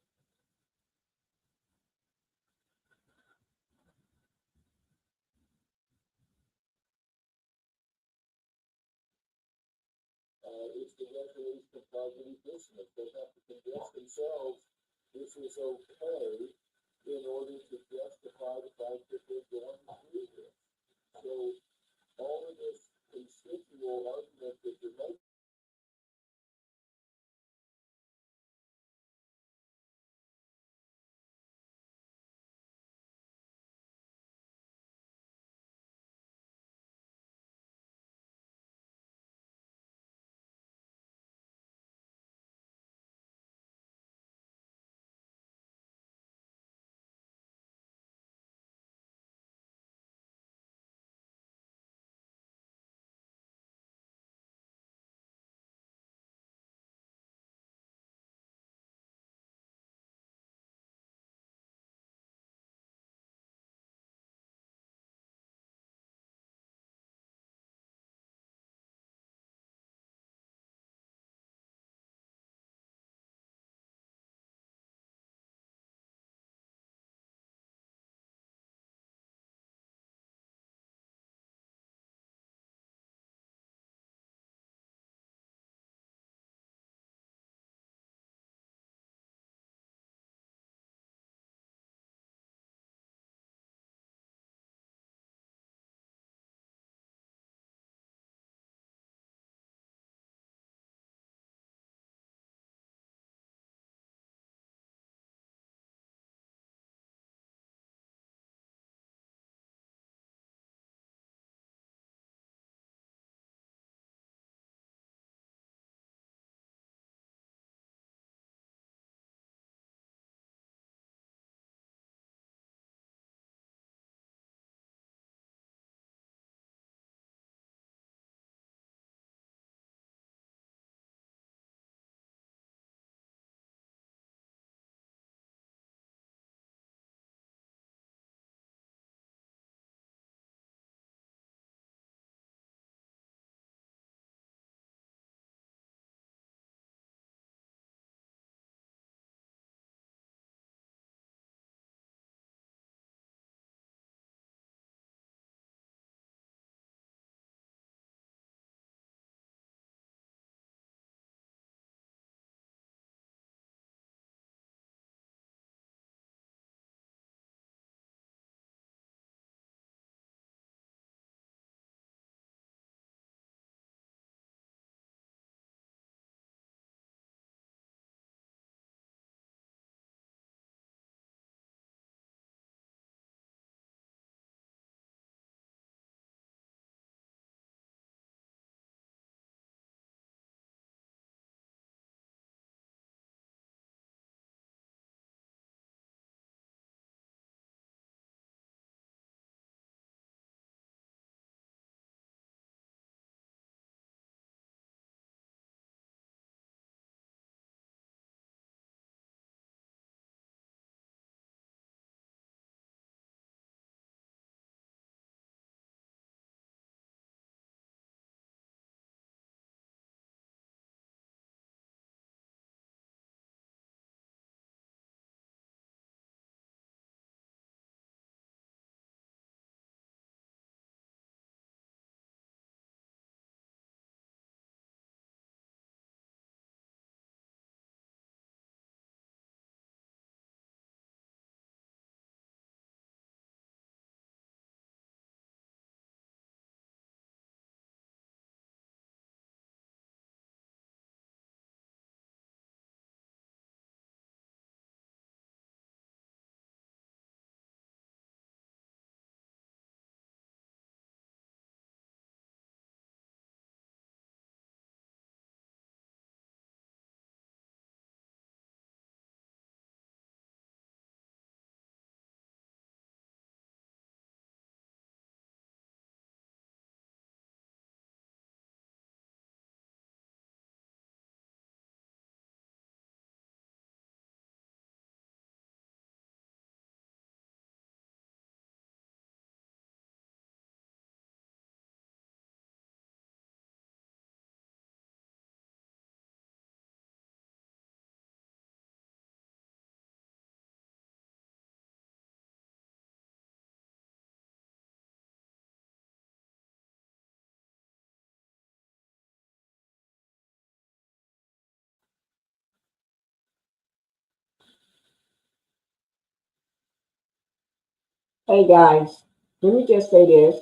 Hey guys, let me just say this.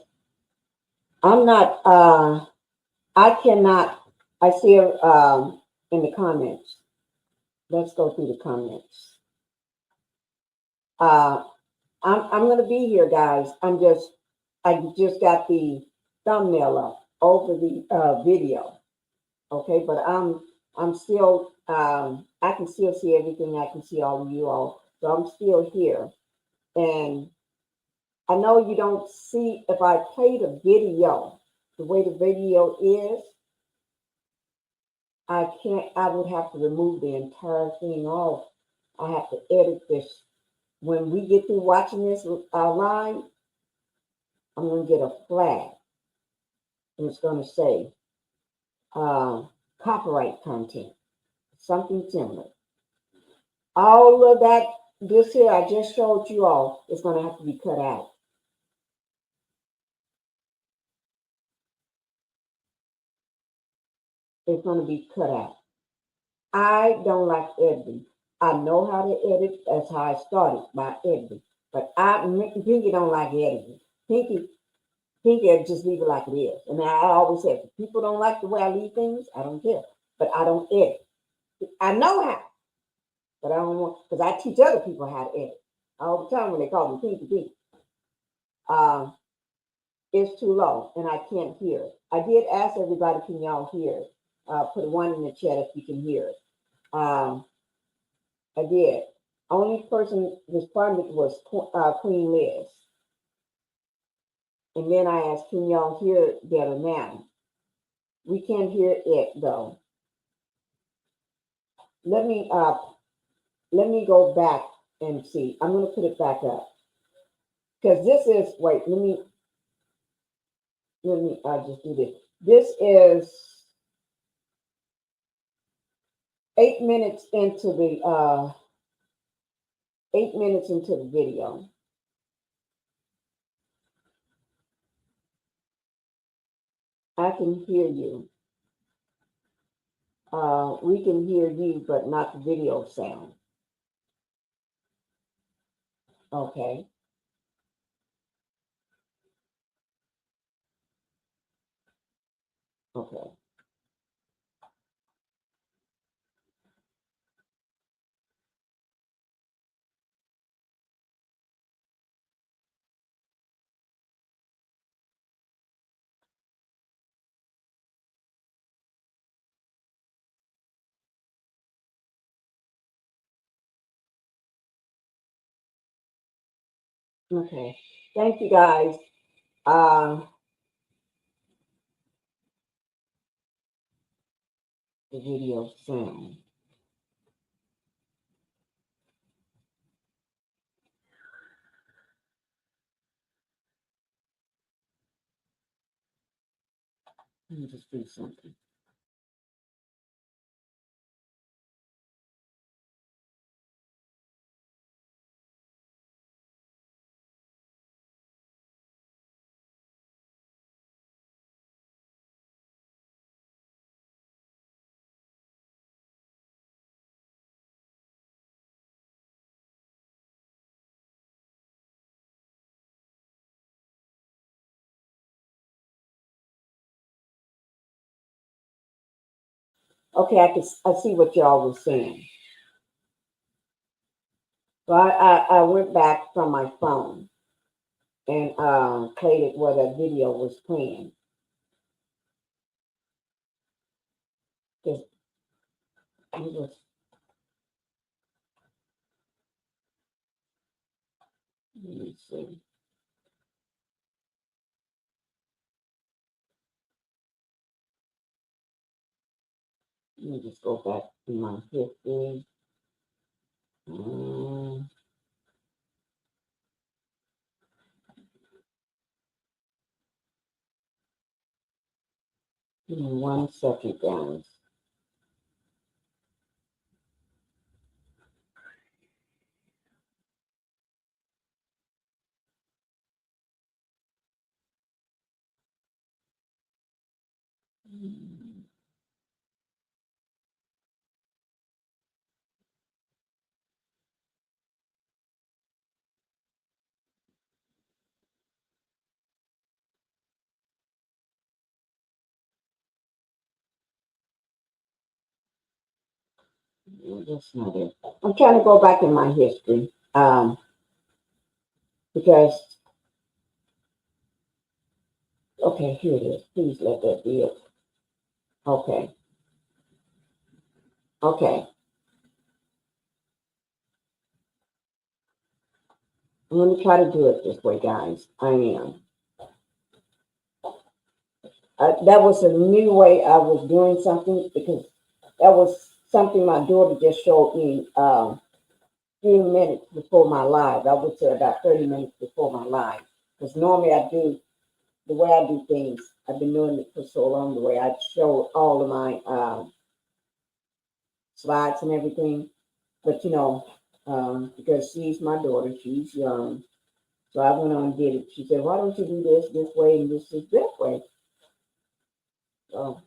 I'm not, I cannot, I see in the comments. Let's go through the comments. Uh, I'm going to be here, guys. I just got the thumbnail up over the video. Okay, but I'm still, I can still see everything. I can see all of you all. So I'm still here. And I know you don't see, if I play the video, the way the video is, I would have to remove the entire thing off. I have to edit this. When we get through watching this live, I'm going to get a flag and it's going to say uh, copyright content, something similar. All of that, this here I just showed you all, is going to have to be cut out. It's going to be cut out. I don't like editing. I know how to edit. That's how I started by editing. But Pinkie don't like editing. Pinkie just leave it like it is. And I always say, if people don't like the way I leave things, I don't care. But I don't edit. I know how, but I don't want, because I teach other people how to edit all the time when they call me Pinkie. Uh, it's too low and I can't hear it. I did ask everybody, can y'all hear it? Put one in the chat if you can hear it. I did. Only person responded was Queen Liz. And then I asked, can y'all hear it better now? We can't hear it though. Let me go back and see. I'm gonna put it back up. Because this is, wait, let me just do this. This is 8 minutes into the 8 minutes into the video. I can hear you. We can hear you, but not the video sound. Okay. Okay. Okay. Thank you guys. The video sound. Let me just do something. Okay, I see what y'all were saying. So I went back from my phone and played it where the video was playing. Just, let me see. Let me just go back to my history. Give me 1 second, guys. No, that's not it. I'm trying to go back in my history. Because okay, here it is. Please let that be it. Okay. Okay. I'm gonna try to do it this way, guys. I am. That was a new way I was doing something because that was something my daughter just showed me a few minutes before my live. I would say about 30 minutes before my live. Because normally I do the way I do things. I've been doing it for so long. The way I show all of my slides and everything. But because she's my daughter, she's young. So I went on and did it. She said, "Why don't you do this way, and this is that way?" So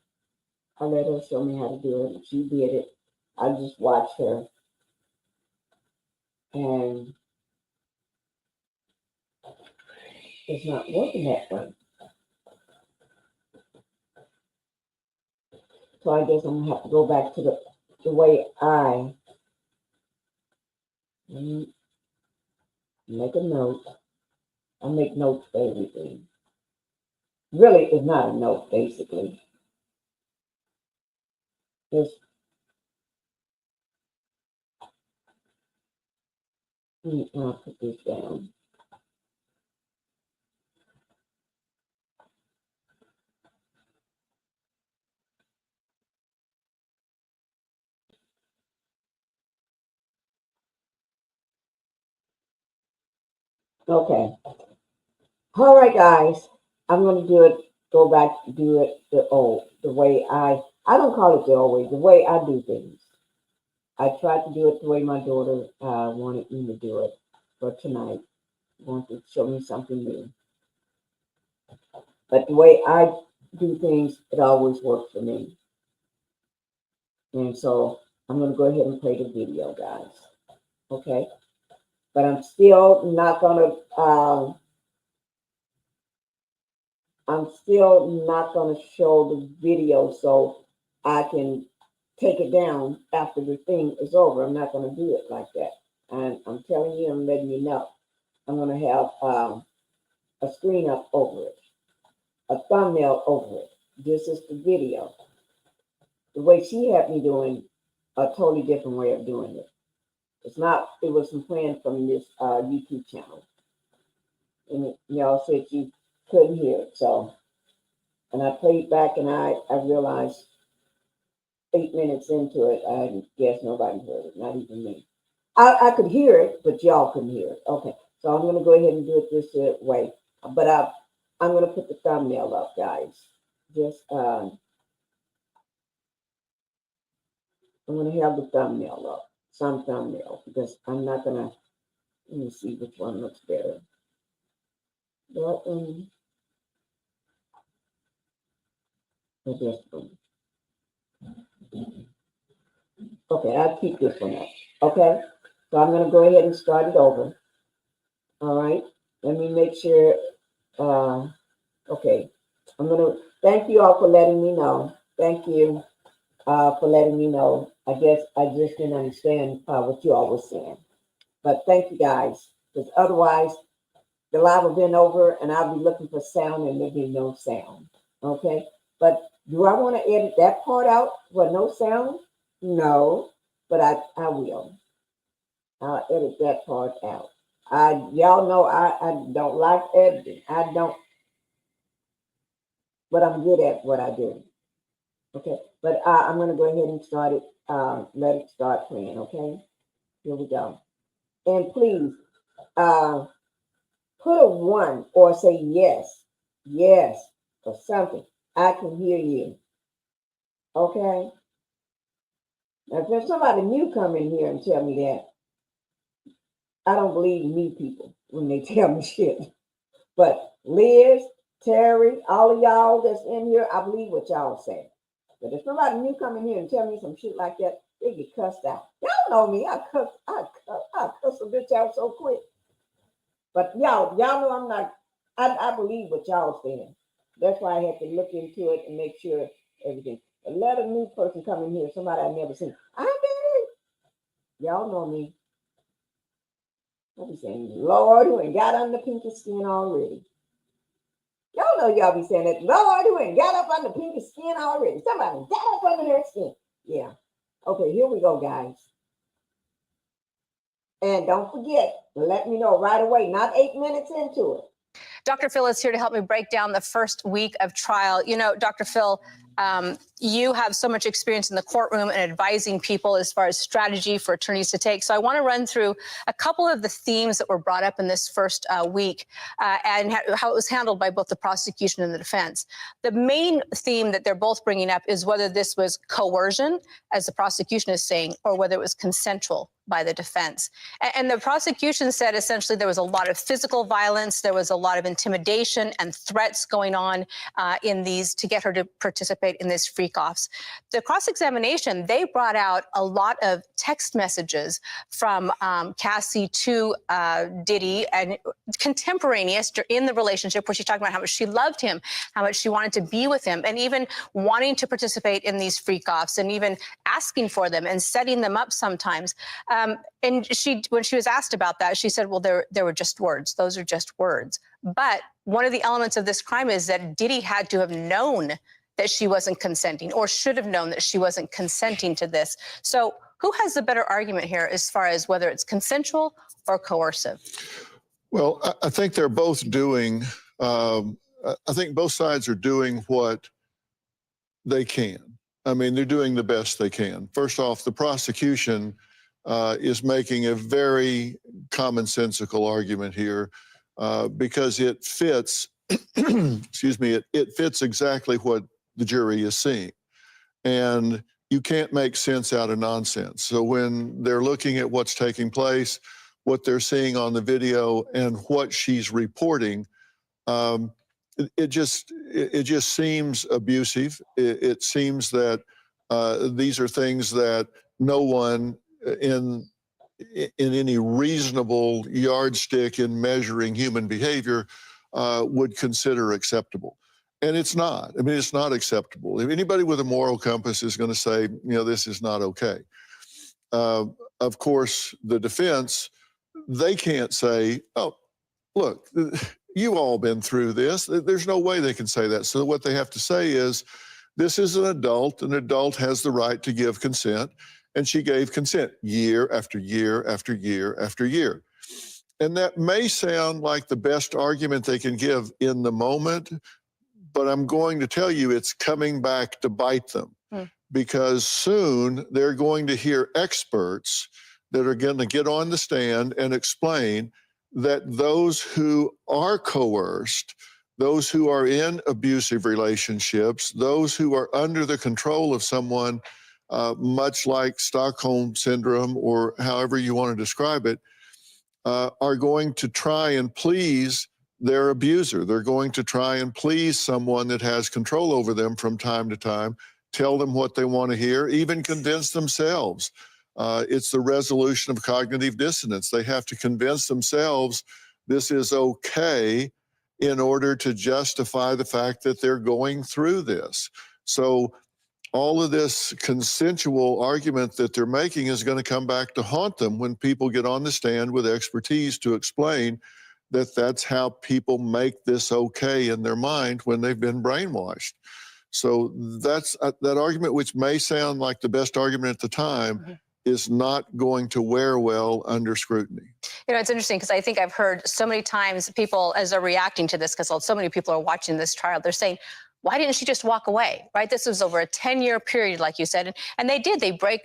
I let her show me how to do it. She did it. I just watched her, and it's not working that way. So I guess I'm gonna have to go back to the way I make a note. I make notes for everything. Really, it's not a note. Basically, it's I'll put this down. Okay. All right, guys. I'm gonna do it. Go back to do it the way I don't call it the old way. The way I do things. I tried to do it the way my daughter wanted me to do it, but tonight wanted to show me something new. But the way I do things, it always works for me. And so I'm gonna go ahead and play the video, guys. Okay. But I'm still not gonna show the video so I can take it down after the thing is over. I'm not gonna do it like that. And I'm telling you, I'm letting you know. I'm gonna have a screen up over it, a thumbnail over it. This is the video. The way she had me doing a totally different way of doing it. It's not. It was some planned from this YouTube channel, and y'all said you couldn't hear it. So, and I played back, and I realized 8 minutes into it, I guess nobody heard it, not even me. I could hear it, but y'all couldn't hear it. Okay, so I'm gonna go ahead and do it this way, but I'm gonna put the thumbnail up, guys. Just I'm gonna have the thumbnail up, some thumbnail, because I'm not gonna. Let me see which one looks better. That one or this one. Okay, I'll keep this one up. Okay, so I'm gonna go ahead and start it over. All right, let me make sure. Okay, I'm gonna thank you all for letting me know. Thank you for letting me know. I guess I just didn't understand what you all were saying, but thank you guys, because otherwise the live will been over and I'll be looking for sound and there'll be no sound. Okay, but do I want to edit that part out with no sound? No, but I will. I'll edit that part out. Y'all know I don't like editing. I don't, but I'm good at what I do. Okay, but I'm gonna go ahead and start it. Let it start playing. Okay, here we go. And please uh, put a one or say yes, yes, or something. I can hear you. Okay. Now, if there's somebody new come in here and tell me that, I don't believe new people when they tell me shit. But Liz, Terry, all of y'all that's in here, I believe what y'all say. But if somebody new come in here and tell me some shit like that, they get cussed out. Y'all know me. I cuss a bitch out so quick. But y'all know I'm not. I believe what y'all saying. That's why I had to look into it and make sure everything. But let a new person come in here, somebody I've never seen. I'm Betty. Y'all know me. I'll be saying, Lord, who ain't got under Pinkie's skin already. Y'all know y'all be saying that, Lord, who ain't got up under Pinkie's skin already. Somebody got up under her skin. Yeah. Okay, here we go, guys. And don't forget, let me know right away, not 8 minutes into it. Dr. Phil is here to help me break down the first week of trial. You know, Dr. Phil, you have so much experience in the courtroom and advising people as far as strategy for attorneys to take. So I want to run through a couple of the themes that were brought up in this first week and how it was handled by both the prosecution and the defense. The main theme that they're both bringing up is whether this was coercion, as the prosecution is saying, or whether it was consensual by the defense. And the prosecution said essentially there was a lot of physical violence, there was a lot of intimidation and threats going on in these to get her to participate in these freak-offs. The cross-examination, they brought out a lot of text messages from Cassie to Diddy and contemporaneous in the relationship where she talked about how much she loved him, how much she wanted to be with him, and even wanting to participate in these freak-offs and even asking for them and setting them up sometimes. And when she was asked about that, she said, well, there were just words. Those are just words. But one of the elements of this crime is that Diddy had to have known that she wasn't consenting or should have known that she wasn't consenting to this. So who has the better argument here as far as whether it's consensual or coercive? Well, I think they're both doing, I think both sides are doing what they can. I mean, they're doing the best they can. First off, the prosecution is making a very commonsensical argument here because it fits, excuse me, it fits exactly what the jury is seeing. And you can't make sense out of nonsense. So when they're looking at what's taking place, what they're seeing on the video, and what she's reporting, it just seems abusive. It seems that these are things that no one in any reasonable yardstick in measuring human behavior would consider acceptable. And it's not. I mean, it's not acceptable. If anybody with a moral compass is going to say, you know, this is not okay. Of course, the defense, they can't say, oh, look, you've all been through this. There's no way they can say that. So what they have to say is, this is an adult. An adult has the right to give consent. And she gave consent year after year after year after year. And that may sound like the best argument they can give in the moment, but I'm going to tell you it's coming back to bite them. Because soon they're going to hear experts that are going to get on the stand and explain that those who are coerced, those who are in abusive relationships, those who are under the control of someone, much like Stockholm Syndrome or however you want to describe it, are going to try and please their abuser. They're going to try and please someone that has control over them from time to time, tell them what they want to hear, even convince themselves. It's the resolution of cognitive dissonance. They have to convince themselves this is okay in order to justify the fact that they're going through this. So all of this consensual argument that they're making is going to come back to haunt them when people get on the stand with expertise to explain that that's how people make this okay in their mind when they've been brainwashed. So that's that argument, which may sound like the best argument at the time, is not going to wear well under scrutiny. You know, it's interesting because I think I've heard so many times people, as they're reacting to this, because so many people are watching this trial, they're saying, why didn't she just walk away, right? This was over a 10-year period, like you said. And they did. They'd break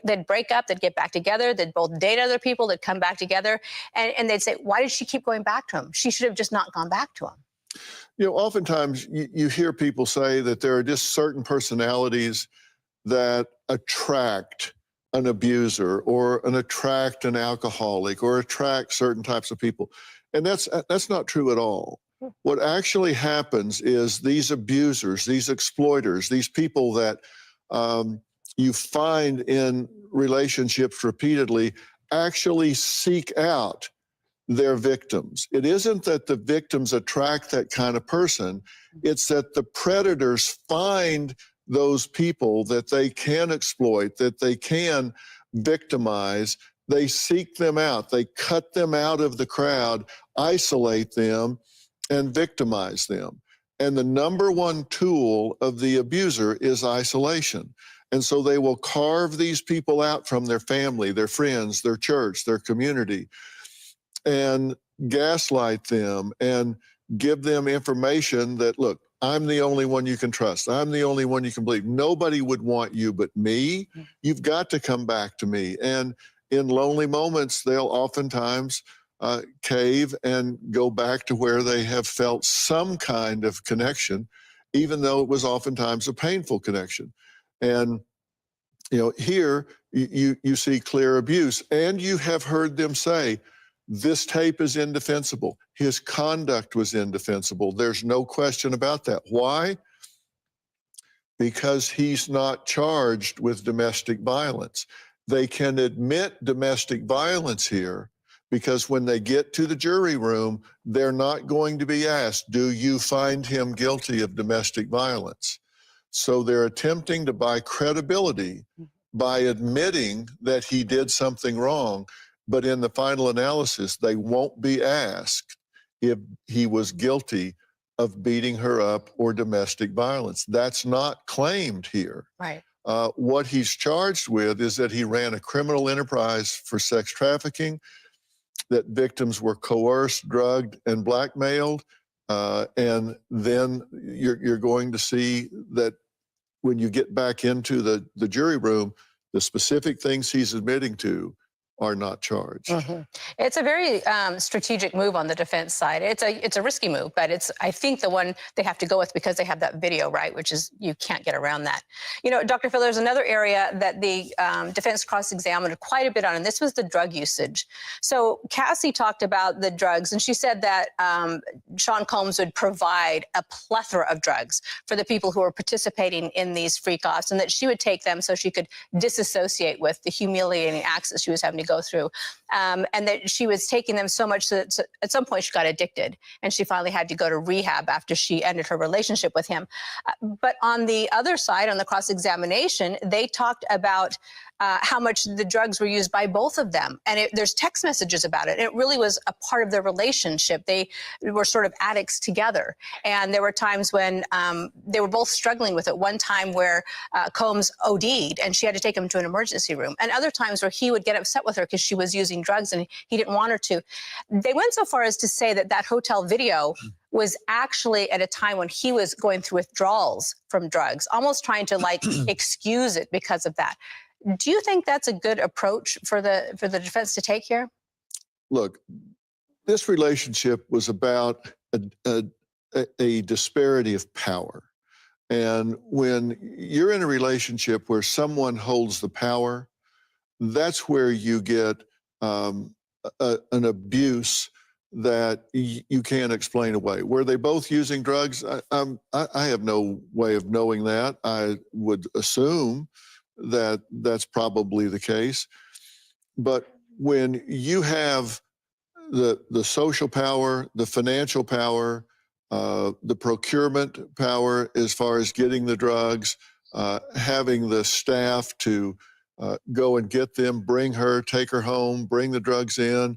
up, they'd get back together, they'd both date other people, they'd come back together. And they'd say, why did she keep going back to him? She should have just not gone back to him. You know, oftentimes you hear people say that there are just certain personalities that attract an abuser or attract an alcoholic or attract certain types of people. And that's not true at all. What actually happens is these abusers, these exploiters, these people that you find in relationships repeatedly actually seek out their victims. It isn't that the victims attract that kind of person. It's that the predators find those people that they can exploit, that they can victimize, They seek them out. They cut them out of the crowd, isolate them, and victimize them. And the number one tool of the abuser is isolation. And so they will carve these people out from their family, their friends, their church, their community, and gaslight them and give them information that, look, I'm the only one you can trust. I'm the only one you can believe. Nobody would want you but me. You've got to come back to me. And in lonely moments, they'll oftentimes cave and go back to where they have felt some kind of connection, even though it was oftentimes a painful connection. And here you see clear abuse, and you have heard them say, this tape is indefensible. His conduct was indefensible. There's no question about that. Why? Because he's not charged with domestic violence. They can admit domestic violence here because when they get to the jury room, they're not going to be asked, do you find him guilty of domestic violence? So they're attempting to buy credibility by admitting that he did something wrong. But in the final analysis, they won't be asked if he was guilty of beating her up or domestic violence. That's not claimed here. Right. What he's charged with is that he ran a criminal enterprise for sex trafficking, that victims were coerced, drugged, and blackmailed. And then you're going to see that when you get back into the jury room, the specific things he's admitting to are not charged. It's a very strategic move on the defense side. It's a risky move, but it's, I think, the one they have to go with because they have that video, right? Which is, you can't get around that. Dr. Phil, there's another area that the defense cross-examined quite a bit on, and this was the drug usage. So Cassie talked about the drugs, and she said that Sean Combs would provide a plethora of drugs for the people who were participating in these freak-offs, and that she would take them so she could disassociate with the humiliating acts that she was having to go through, and that she was taking them so much that at some point she got addicted, and she finally had to go to rehab after she ended her relationship with him. But on the other side, on the cross-examination, they talked about how much the drugs were used by both of them. And there's text messages about it. It really was a part of their relationship. They were sort of addicts together. And there were times when they were both struggling with it. One time where Combs OD'd and she had to take him to an emergency room. And other times where he would get upset with her because she was using drugs and he didn't want her to. They went so far as to say that that hotel video was actually at a time when he was going through withdrawals from drugs, almost trying to excuse it because of that. Do you think that's a good approach for the defense to take here? Look, this relationship was about a disparity of power. And when you're in a relationship where someone holds the power, that's where you get an abuse that you can't explain away. Were they both using drugs? I have no way of knowing that. I would assume that that's probably the case. But when you have the social power, the financial power, the procurement power as far as getting the drugs, having the staff to go and get them, bring her, take her home, bring the drugs in,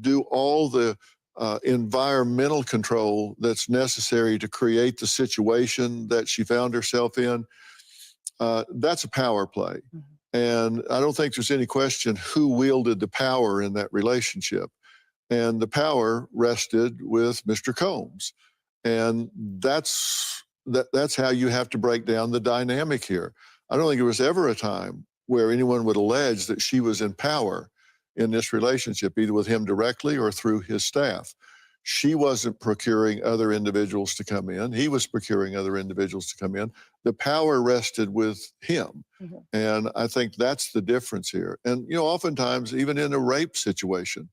do all the environmental control that's necessary to create the situation that she found herself in, that's a power play. And I don't think there's any question who wielded the power in that relationship. And the power rested with Mr. Combs. And that's how you have to break down the dynamic here. I don't think there was ever a time where anyone would allege that she was in power in this relationship, either with him directly or through his staff. She wasn't procuring other individuals to come in. He was procuring other individuals to come in. The power rested with him. And I think that's the difference here. And, oftentimes, even in a rape situation,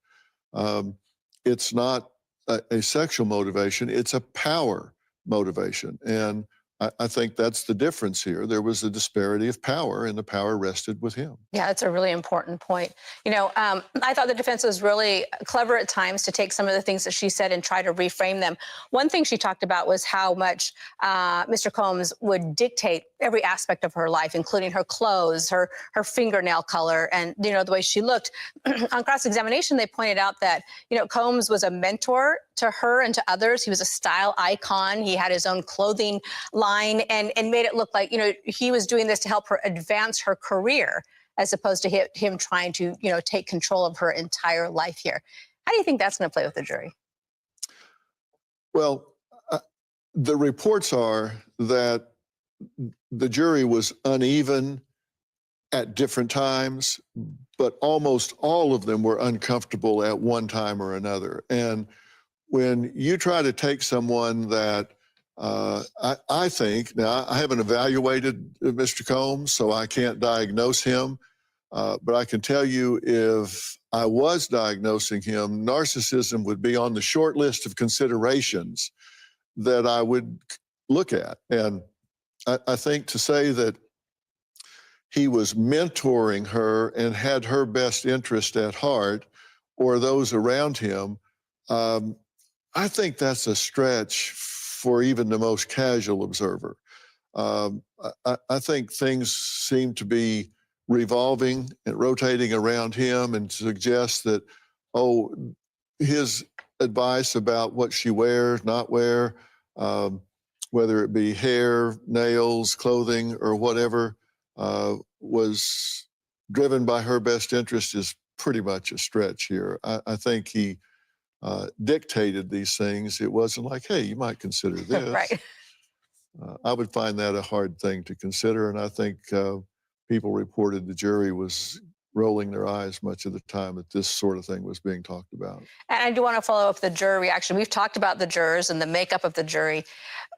it's not a sexual motivation, it's a power motivation. And I think that's the difference here. There was a disparity of power, and the power rested with him. Yeah, that's a really important point. I thought the defense was really clever at times to take some of the things that she said and try to reframe them. One thing she talked about was how much Mr. Combs would dictate every aspect of her life, including her clothes, her fingernail color, and, you know, the way she looked. On cross-examination, they pointed out that, you know, Combs was a mentor to her and to others. He was a style icon. He had his own clothing line and made it look like, you know, he was doing this to help her advance her career, as opposed to him trying to, you know, take control of her entire life here. How do you think that's going to play with the jury? Well, the reports are that the jury was uneven at different times, but almost all of them were uncomfortable at one time or another. And when you try to take someone that I think, now I haven't evaluated Mr. Combs, so I can't diagnose him, but I can tell you if I was diagnosing him, narcissism would be on the short list of considerations that I would look at. And I think to say that he was mentoring her and had her best interest at heart, or those around him, I think that's a stretch for even the most casual observer. I think things seem to be revolving and rotating around him, and suggest that, oh, his advice about what she wears, not wear, whether it be hair, nails, clothing, or whatever, was driven by her best interest is pretty much a stretch here. I think he dictated these things. It wasn't like, hey, you might consider this. Right. I would find that a hard thing to consider, and I think people reported the jury was rolling their eyes much of the time that this sort of thing was being talked about. And I do want to follow up the jury reaction. We've talked about the jurors and the makeup of the jury.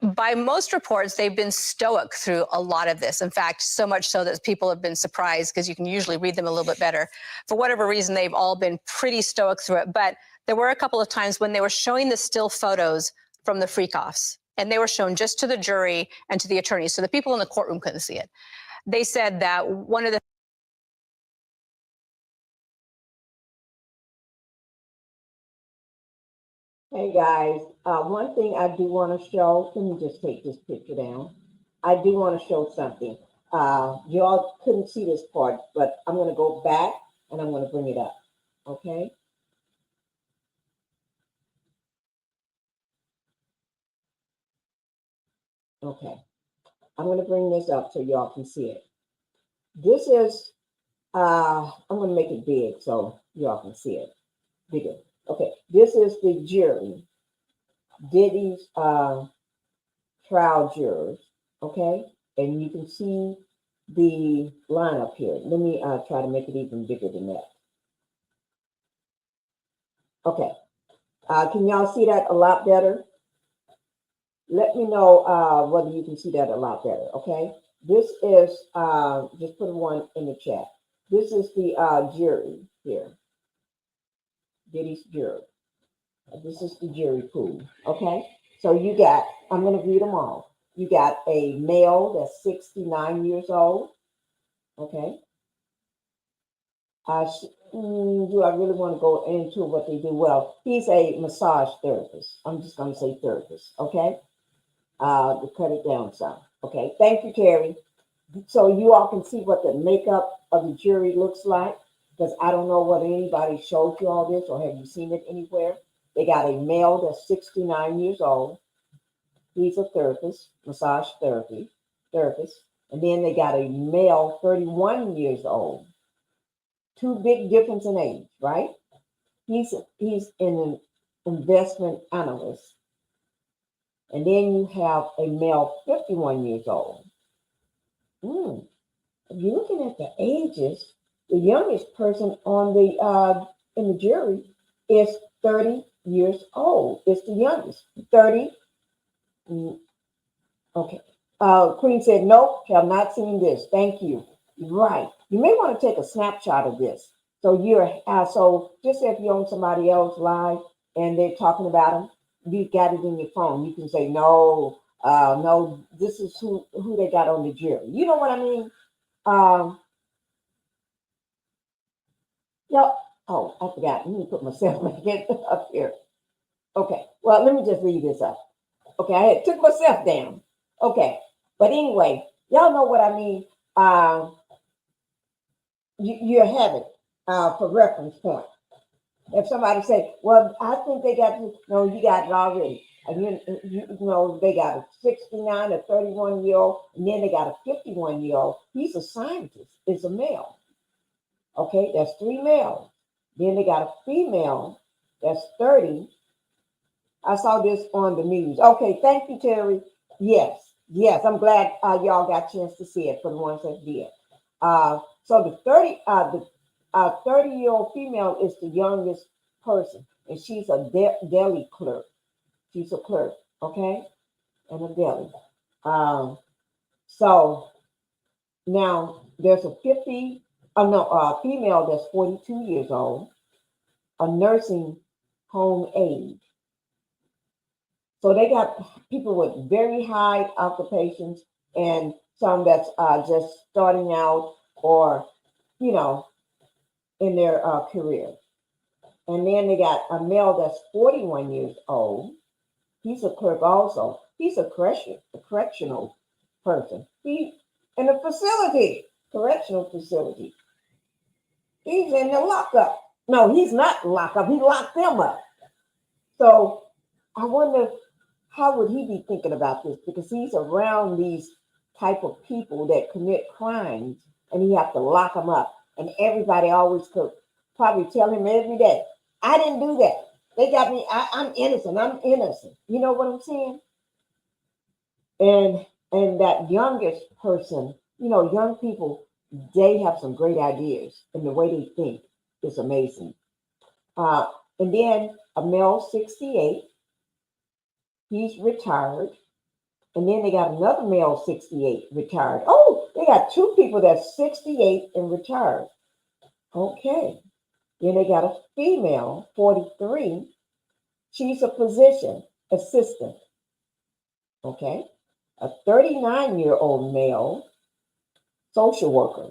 By most reports, they've been stoic through a lot of this. In fact, so much so that people have been surprised, because you can usually read them a little bit better. For whatever reason, they've all been pretty stoic through it. But there were a couple of times when they were showing the still photos from the freak-offs, and they were shown just to the jury and to the attorneys, so the people in the courtroom couldn't see it. They said that one of the Hey guys, one thing I do want to show, let me just take this picture down. I do want to show something. Y'all couldn't see this part, but I'm going to go back and I'm going to bring it up. Okay. Okay. I'm going to bring this up so y'all can see it. This is, I'm going to make it big so y'all can see it. Bigger. Okay. This is the jury. Diddy's trial jurors. Okay. And you can see the lineup here. Let me try to make it even bigger than that. Okay. Can y'all see that a lot better? Let me know whether you can see that a lot better, okay? This is, just put one in the chat. This is the jury here. Diddy's jury. This is the jury pool, okay? So you got, I'm going to read them all. You got a male that's 69 years old, okay? Do I really want to go into what they do? Well, he's a massage therapist. I'm just going to say therapist, okay? To cut it down some. Okay, thank you, Terry. So you all can see what the makeup of the jury looks like, because I don't know whether anybody showed you all this or have you seen it anywhere. They got a male that's 69 years old. He's a therapist, massage therapist. And then they got a male 31 years old. Two big difference in age, right? He's an investment analyst. And then you have a male 51 years old. If you're looking at the ages, the youngest person on the in the jury is 30 years old. It's the youngest, 30. Okay. Queen said, nope, have not seen this. Thank you. Right. You may want to take a snapshot of this. So so just if you're on somebody else live and they're talking about them, you got it in your phone. You can say, no, no, this is who they got on the jury. You know what I mean? Yep. Oh, I forgot. Let me put myself back up here. Okay. Well, let me just read this up. Okay. I took myself down. Okay. But anyway, Y'all know what I mean. You have it for reference point. If somebody say, well, I think they got you, no, you got it already. And you know, they got a 69, a 31-year-old, and then they got a 51-year-old. He's a scientist, it's a male. Okay, that's 3 males. Then they got a female, that's 30. I saw this on the news. Okay, thank you, Terry. Yes, I'm glad y'all got a chance to see it for the ones that did. So the 30-year-old female is the youngest person, and she's a deli clerk. She's a clerk, okay, in a deli. So now there's a female that's 42 years old, a nursing home aide. So they got people with very high occupations and some that's just starting out or, you know, in their career. And then they got a male that's 41 years old. He's a clerk also. He's a correctional person. He's in a facility, correctional facility. He's in the lockup. No, he's not locked up. He locked them up. So I wonder how would he be thinking about this? Because he's around these type of people that commit crimes and he have to lock them up. And everybody always could probably tell him every day, I didn't do that. They got me. I'm innocent. I'm innocent. You know what I'm saying? And that youngest person, you know, young people, they have some great ideas and the way they think is amazing. And then a male 68, he's retired. And then they got another male 68 retired. Oh, they got 2 people that's 68 and retired. Okay. Then they got a female 43. She's a physician assistant. Okay. A 39-year-old male social worker.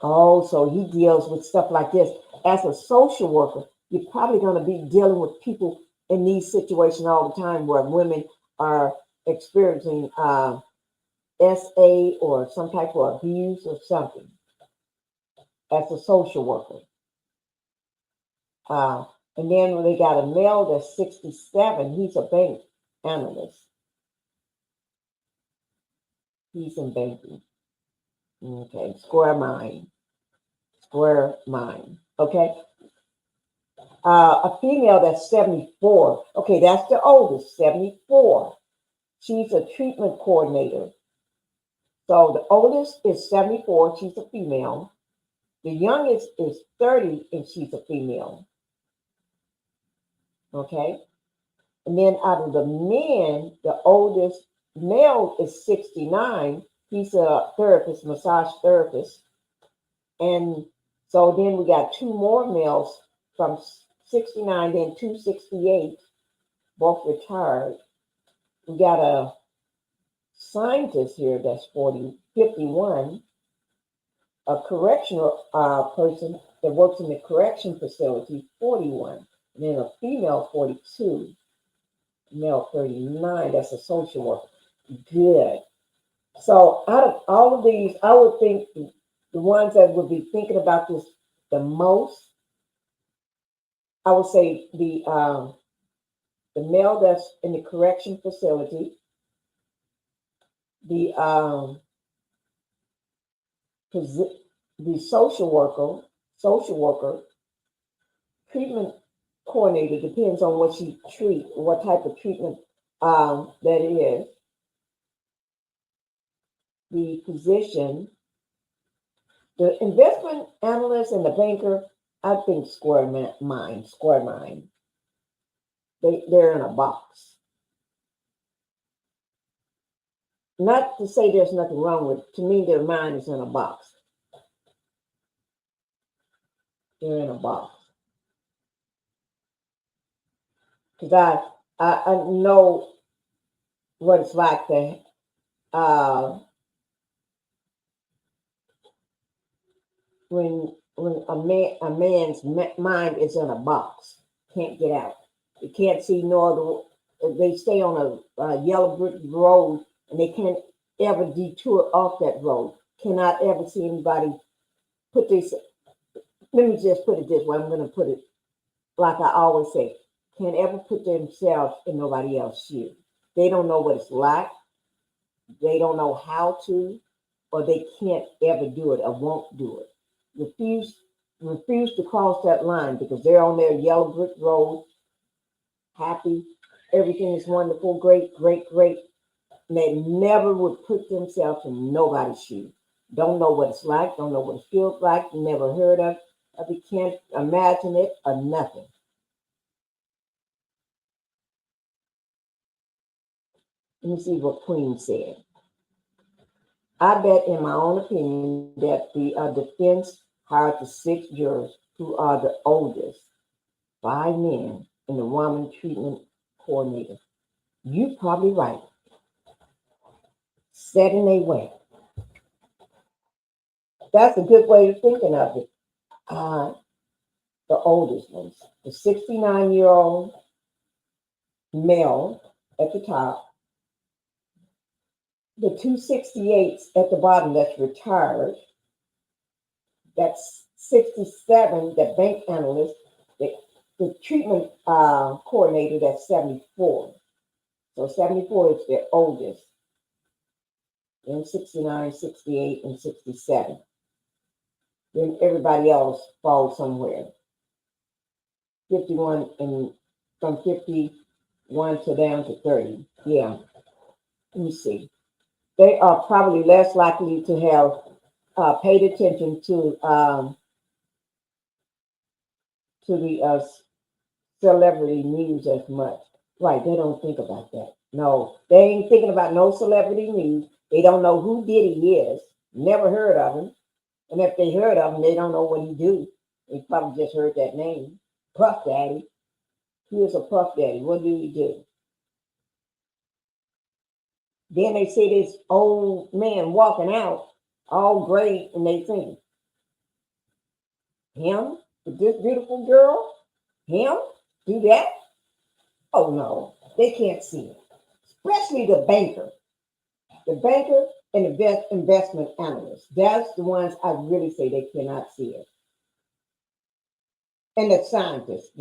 Oh, so he deals with stuff like this. As a social worker, you're probably going to be dealing with people in these situations all the time where women are experiencing SA or some type of abuse or something as a social worker. And then when they got a male that's 67, he's a bank analyst. He's in banking. Okay, square mind. Okay. A female that's 74. Okay, that's the oldest, 74. She's a treatment coordinator. So the oldest is 74. She's a female. The youngest is 30, and she's a female. Okay. And then out of the men, the oldest male is 69. He's a therapist, massage therapist. And so then we got 2 more males from 69, then 2 68, both retired. We got a scientist here that's 51, a correctional person that works in the correction facility, 41, and then a female 42, male 39, that's a social worker. Good. So out of all of these, I would think the ones that would be thinking about this the most, I would say the male that's in the correction facility, the social worker, treatment coordinator, depends on what she treats, what type of treatment that is. The physician, the investment analyst, and the banker, I think square mind. They're in a box. Not to say there's nothing wrong with it. To me, their mind is in a box. They're in a box. Because I know what it's like to when a man's mind is in a box, can't get out. They can't see no other. They stay on a yellow brick road and they can't ever detour off that road. Cannot ever see anybody put this, let me just put it this way. I'm going to put it like I always say, can't ever put themselves in nobody else's shoes. They don't know what it's like. They don't know how to, or they can't ever do it or won't do it. Refuse to cross that line because they're on their yellow brick road, happy, everything is wonderful, great, great, great. And they never would put themselves in nobody's shoes. Don't know what it's like, don't know what it feels like, never heard of it, can't imagine it or nothing. Let me see what Queen said. I bet, in my own opinion, that the defense hired the 6 jurors who are the oldest, 5 men, and the woman treatment coordinator. You're probably right. Set in a way. That's a good way of thinking of it. The oldest ones, the 69-year-old male at the top, the 268s at the bottom that's retired, that's 67, the bank analyst, the treatment coordinator, that's 74. So 74 is the oldest. Then 69, 68, and 67. Then everybody else falls somewhere. 51 and from 51 to down to 30. Yeah. Let me see. They are probably less likely to have paid attention to the celebrity news as much. Right, they don't think about that. No, they ain't thinking about no celebrity news. They don't know who Diddy is. Never heard of him. And if they heard of him, they don't know what he do. They probably just heard that name. Puff Daddy. He is a Puff Daddy. What do he do? Then they see this old man walking out, all gray, and they think, him? With this beautiful girl? Him? Do that? Oh no, they can't see it. Especially the banker. The banker and the investment analyst. That's the ones I really say they cannot see it. And the scientist.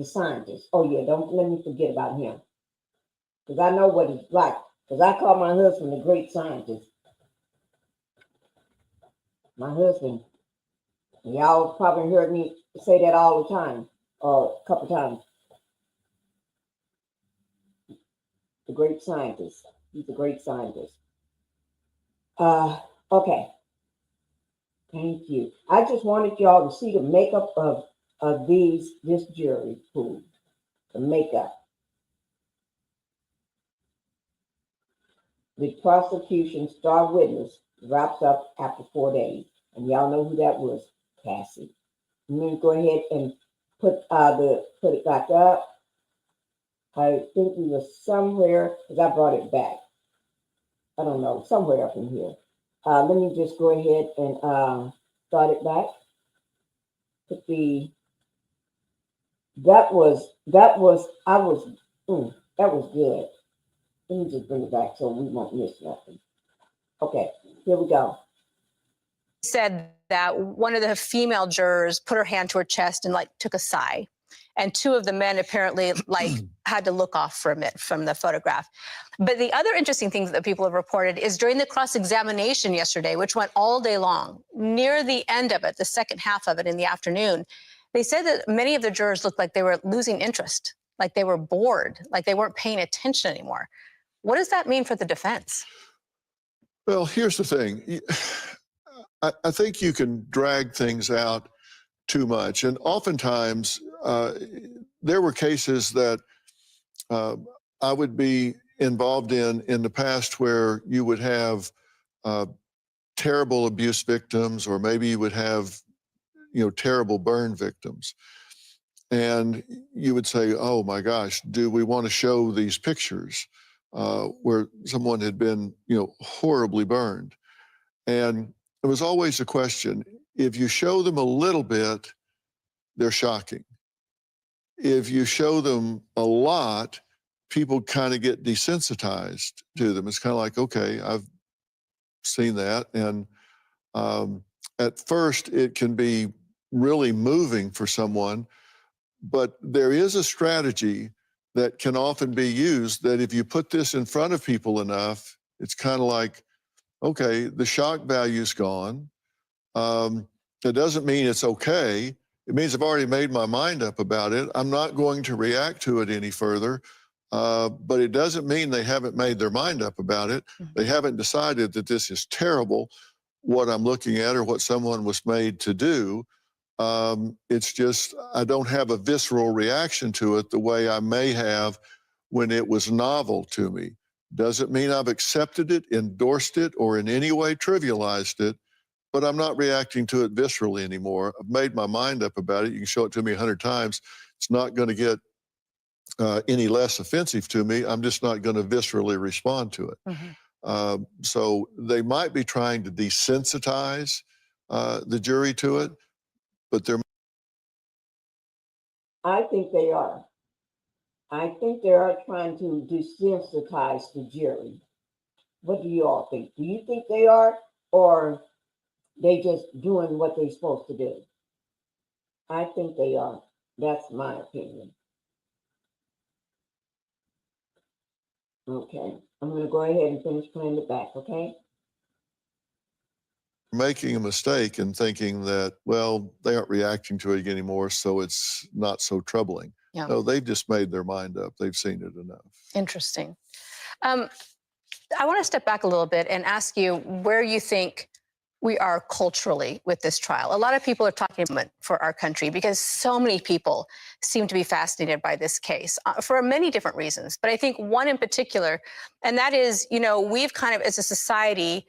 Oh yeah, don't let me forget about him. Because I know what he's like. Because I call my husband the great scientist. My husband, y'all probably heard me say that all the time, or a couple times. The great scientist. He's a great scientist. Okay. Thank you. I just wanted y'all to see the makeup of this jury pool. The makeup. The prosecution star witness wraps up after 4 days. And y'all know who that was, Cassie. I'm going to go ahead and put it back up. I think we were somewhere, because I brought it back. I don't know, somewhere up in here. Let me just go ahead and start it back. Put that was good. Let me just bring it back so we won't miss nothing. Okay, here we go. Said that one of the female jurors put her hand to her chest and took a sigh. And 2 of the men apparently had to look off for a minute from the photograph. But the other interesting thing that people have reported is during the cross-examination yesterday, which went all day long, near the end of it, the second half of it in the afternoon, they said that many of the jurors looked like they were losing interest, like they were bored, like they weren't paying attention anymore. What does that mean for the defense? Well, here's the thing. I think you can drag things out too much. And oftentimes, there were cases that I would be involved in the past where you would have terrible abuse victims, or maybe you would have, terrible burn victims. And you would say, oh my gosh, do we want to show these pictures where someone had been, horribly burned? And it was always a question. If you show them a little bit, they're shocking. If you show them a lot, people kind of get desensitized to them. It's kind of like, okay, seen that. And at first, it can be really moving for someone, but there is a strategy that can often be used that if you put this in front of people enough, it's kind of like, okay, the shock value's gone. That doesn't mean it's okay. It means I've already made my mind up about it. I'm not going to react to it any further. But it doesn't mean they haven't made their mind up about it. They haven't decided that this is terrible, what I'm looking at or what someone was made to do. It's just, I don't have a visceral reaction to it the way I may have when it was novel to me. Doesn't mean I've accepted it, endorsed it, or in any way trivialized it, but I'm not reacting to it viscerally anymore. I've made my mind up about it. You can show it to me 100 times. It's not going to get any less offensive to me. I'm just not going to viscerally respond to it. So they might be trying to desensitize the jury to it, but they're. I think they are. I think they are trying to desensitize the jury. What do you all think? Do you think they are, or they just doing what they're supposed to do? I think they are. That's my opinion. Okay, I'm going to go ahead and finish playing it back, okay? Making a mistake and thinking that, well, they aren't reacting to it anymore, so it's not so troubling. Yeah. No, they've just made their mind up. They've seen it enough. Interesting. I want to step back a little bit and ask you where you think we are culturally with this trial. A lot of people are talking about it for our country because so many people seem to be fascinated by this case for many different reasons. But I think one in particular, and that is, you know, we've kind of, as a society,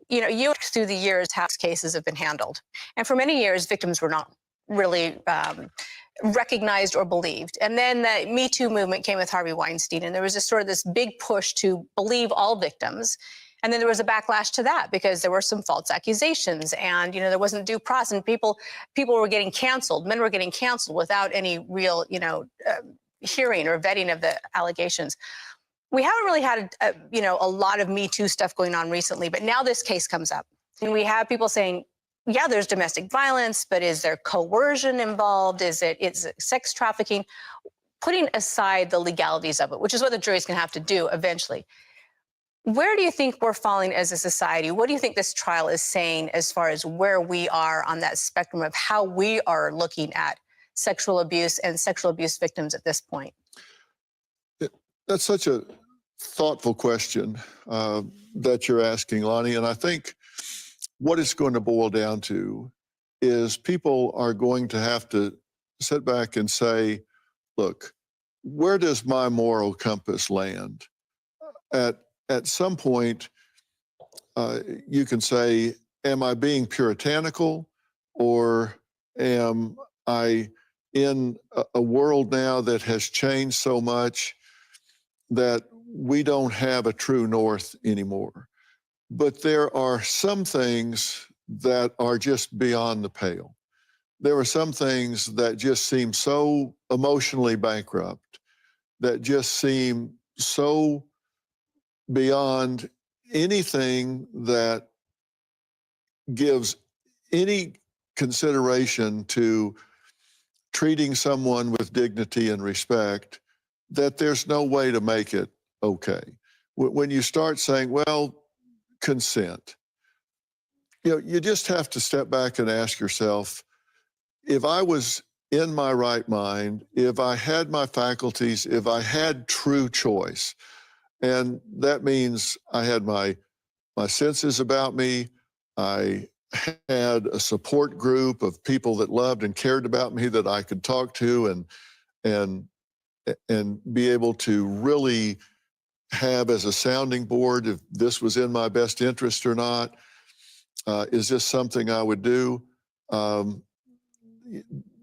you know, you through the years how cases have been handled. And for many years, victims were not really recognized or believed. And then the Me Too movement came with Harvey Weinstein, and there was this big push to believe all victims. And then there was a backlash to that because there were some false accusations, and there wasn't due process, and people were getting canceled. Men were getting canceled without any real hearing or vetting of the allegations. We haven't really had a lot of Me Too stuff going on recently, but now this case comes up, and we have people saying, yeah, there's domestic violence, but is there coercion involved? Is it sex trafficking? Putting aside the legalities of it, which is what the jury's going to have to do eventually. Where do you think we're falling as a society? What do you think this trial is saying as far as where we are on that spectrum of how we are looking at sexual abuse and sexual abuse victims at this point? That's such a thoughtful question that you're asking, Loni. And I think what it's going to boil down to is people are going to have to sit back and say, look, where does my moral compass land? At some point, you can say, am I being puritanical, or am I in a world now that has changed so much that we don't have a true north anymore? But there are some things that are just beyond the pale. There are some things that just seem so emotionally bankrupt, that just seem so beyond anything that gives any consideration to treating someone with dignity and respect, that there's no way to make it okay. When you start saying, well, consent, you just have to step back and ask yourself, if I was in my right mind, if I had my faculties, if I had true choice, and that means I had my senses about me, I had a support group of people that loved and cared about me that I could talk to and be able to really have as a sounding board if this was in my best interest or not. Is this something I would do?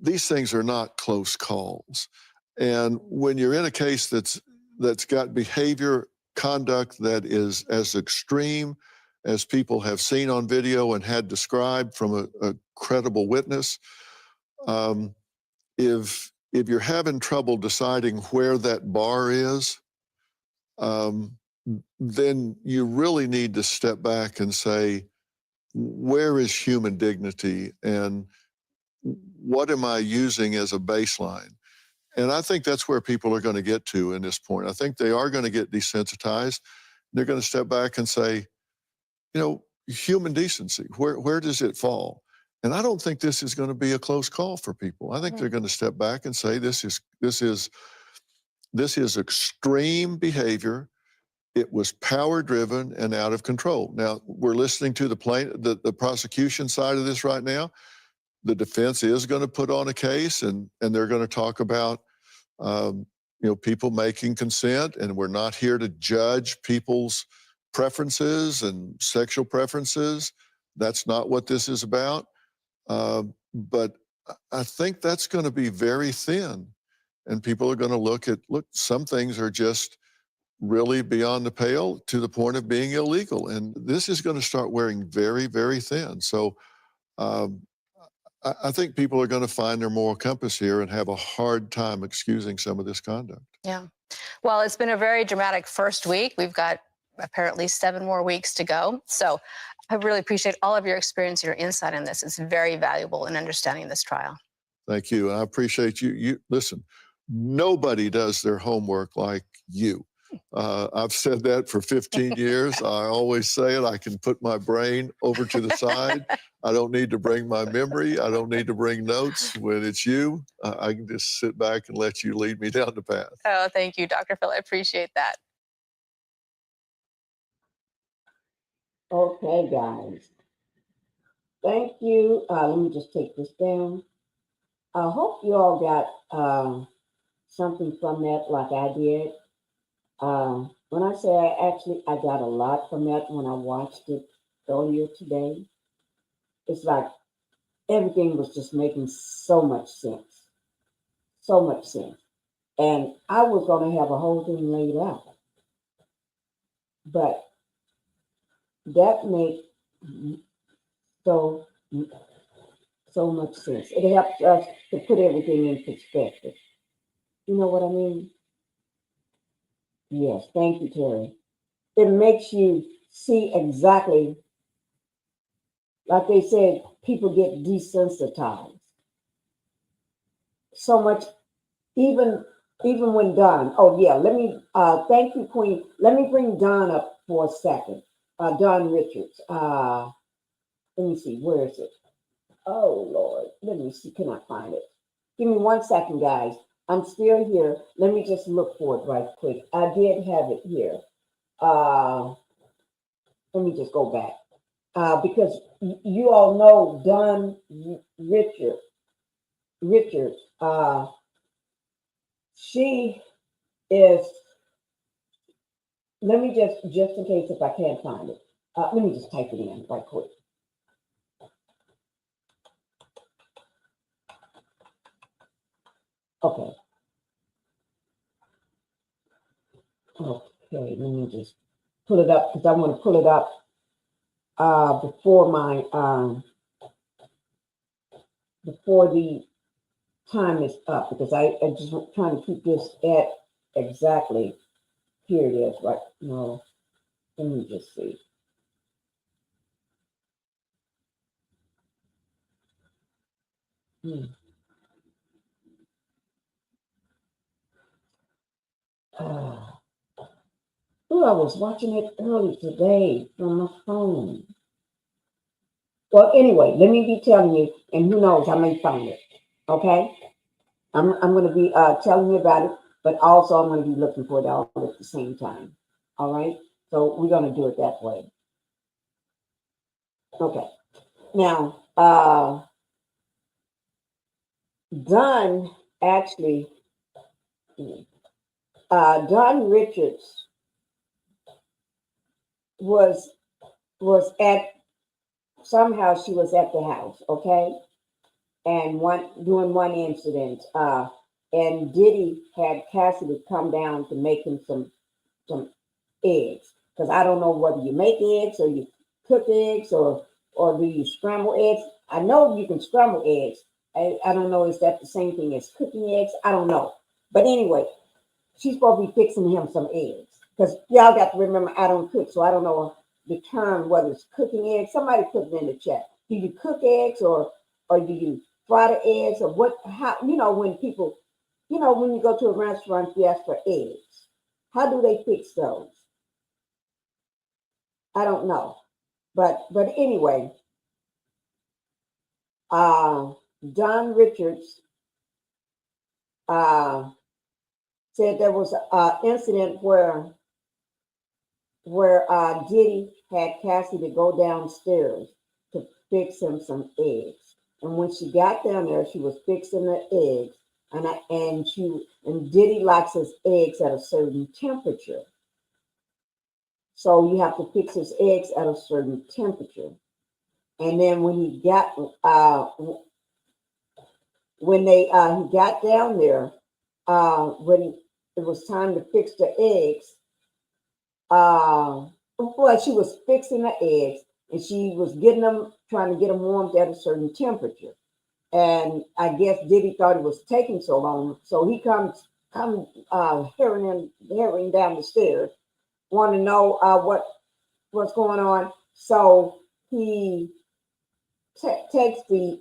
These things are not close calls. And when you're in a case that's got behavior, conduct that is as extreme as people have seen on video and had described from a credible witness, if you're having trouble deciding where that bar is, then you really need to step back and say, where is human dignity and what am I using as a baseline? And I think that's where people are going to get to in this point. I think they are going to get desensitized. They're going to step back and say, human decency, where does it fall? And I don't think this is going to be a close call for people. I think they're going to step back and say, this is extreme behavior. It was power driven and out of control. Now we're listening to the prosecution side of this right now. The defense is going to put on a case and they're going to talk about, people making consent, and we're not here to judge people's preferences and sexual preferences. That's not what this is about. But I think that's going to be very thin, and people are going to look, some things are just really beyond the pale to the point of being illegal. And this is going to start wearing very, very thin. So I think people are going to find their moral compass here and have a hard time excusing some of this conduct. Yeah. Well, it's been a very dramatic first week. We've got apparently 7 more weeks to go. So I really appreciate all of your experience, your insight on this. It's very valuable in understanding this trial. Thank you. I appreciate you. Listen, nobody does their homework like you. I've said that for 15 years. I always say it. I can put my brain over to the side. I don't need to bring my memory. I don't need to bring notes. When it's you, I can just sit back and let you lead me down the path. Oh, thank you, Dr. Phil. I appreciate that. Okay, guys. Thank you. Let me just take this down. I hope you all got something from that like I did. When I say I got a lot from that when I watched it earlier today. It's like everything was just making so much sense. So much sense. And I was going to have a whole thing laid out. But that made so much sense. It helps us to put everything in perspective. You know what I mean? Yes, thank you, Terry. It makes you see exactly, like they said, people get desensitized. So much, even when Don, oh yeah, let me, thank you, Queen. Let me bring Don up for a second. Don Richards. Let me see, where is it? Oh, Lord, let me see, can I find it? Give me 1 second, guys. I'm still here. Let me just look for it right quick. I did have it here. Let me just go back. Because you all know Don Richards. She is, let me just in case if I can't find it. Let me just type it in right quick. Okay. Okay, let me just pull it up because I want to pull it up before the time is up, because I just trying to keep this at exactly, here it is, right? No, let me just see. Oh, I was watching it early today from my phone. Well, anyway, let me be telling you, and who knows, I may find it. Okay, I'm going to be telling you about it, but also I'm going to be looking for it all at the same time. All right, so we're going to do it that way. Okay, now Don actually, Don Richards was at, somehow she was at the house, okay, and doing one incident, and Diddy had Cassie come down to make him some eggs, because I don't know whether you make eggs or you cook eggs or do you scramble eggs. I know you can scramble eggs. I don't know, is that the same thing as cooking eggs? I don't know, but anyway, she's supposed to be fixing him some eggs because y'all got to remember I don't cook, so I don't know the term whether it's cooking eggs. Somebody put it in the chat. Do you cook eggs or do you fry the eggs or what? How when people, when you go to a restaurant, you ask for eggs. How do they fix those? I don't know, but anyway, Don Richards said there was an incident where Diddy had Cassie to go downstairs to fix him some eggs. And when she got down there, she was fixing the eggs, and Diddy likes his eggs at a certain temperature. So you have to fix his eggs at a certain temperature. And then when he got he got down there, when it was time to fix the eggs, well, she was fixing the eggs and she was trying to get them warmed at a certain temperature. And I guess Diddy thought it was taking so long, so he comes hurrying down the stairs, want to know what's going on. So he takes the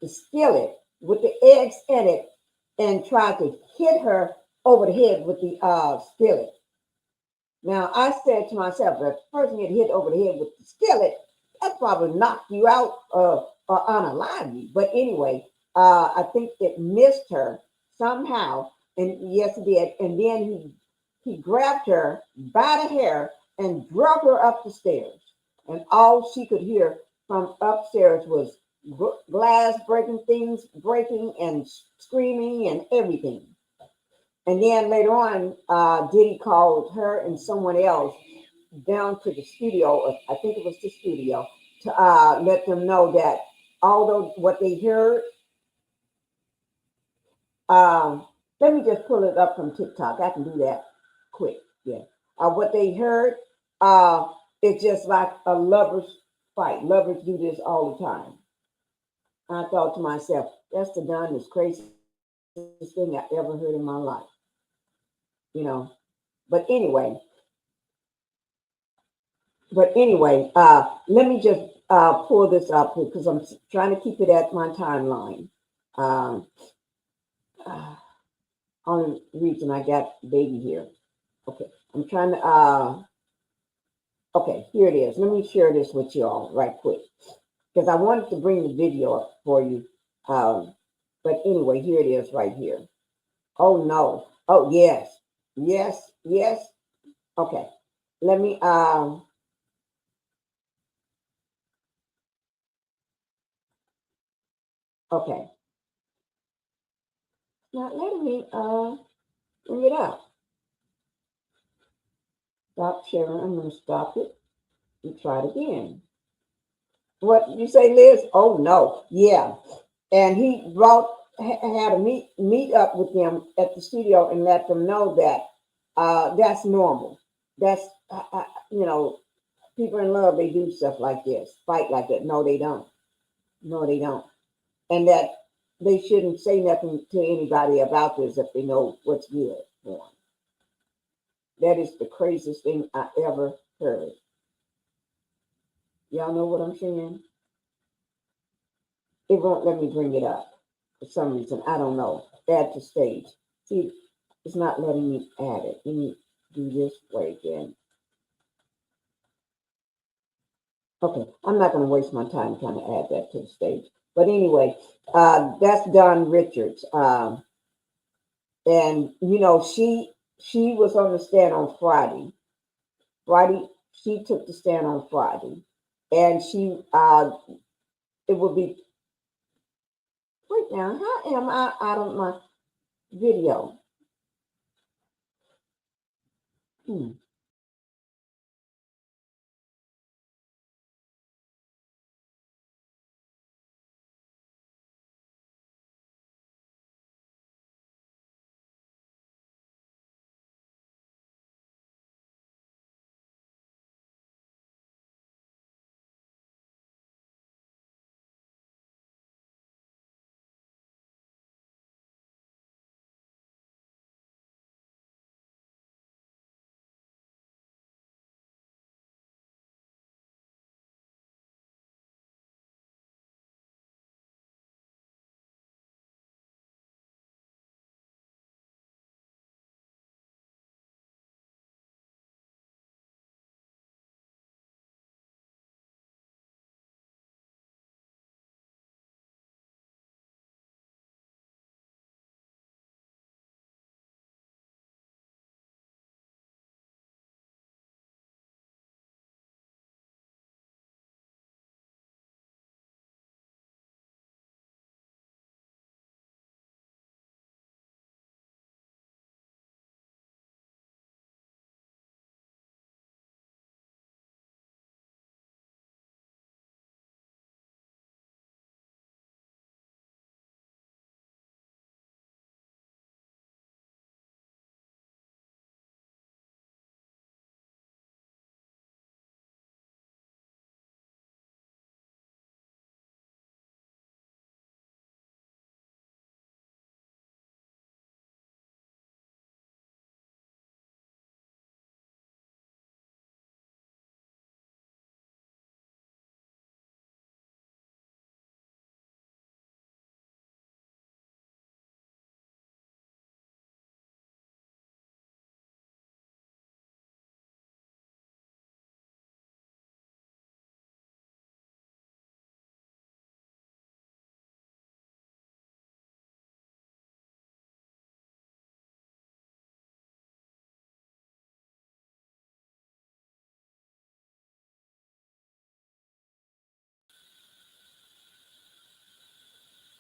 skillet with the eggs in it and tried to hit her over the head with the skillet. Now, I said to myself, if a person get hit over the head with the skillet, that probably knocked you out or unalive you. But anyway, I think it missed her somehow. And yes, it did. And then he grabbed her by the hair and drug her up the stairs. And all she could hear from upstairs was glass breaking, things breaking and screaming and everything. And then later on, Diddy called her and someone else down to the studio, I think it was the studio, to let them know that although what they heard, let me just pull it up from TikTok. I can do that quick. Yeah. What they heard, it's just like a lover's fight. Lovers do this all the time. I thought to myself, that's the darndest craziest thing I ever heard in my life. But anyway, let me just pull this up because I'm trying to keep it at my timeline. Only reason I got baby here. Okay, I'm trying to. Okay, here it is. Let me share this with you all right quick because I wanted to bring the video up for you. But anyway, here it is right here. Oh no. Oh yes, yes. Okay, let me. Okay. Not letting me bring it up. Stop sharing. I'm gonna stop it and try it again. What you say, Liz? Oh no, yeah. And he had a meet up with them at the studio and let them know that that's normal. That's people in love, they do stuff like this, fight like that. No, they don't. No, they don't. And that they shouldn't say nothing to anybody about this if they know what's good for them. That is the craziest thing I ever heard. Y'all know what I'm saying? It won't let me bring it up for some reason. I don't know. Add to stage. See, it's not letting me add it. Let me do this way again. Okay, I'm not going to waste my time trying to add that to the stage. But anyway, that's Don Richards. And she was on the stand on Friday. She took the stand on Friday, and it will be. Wait now, how am I out of my video?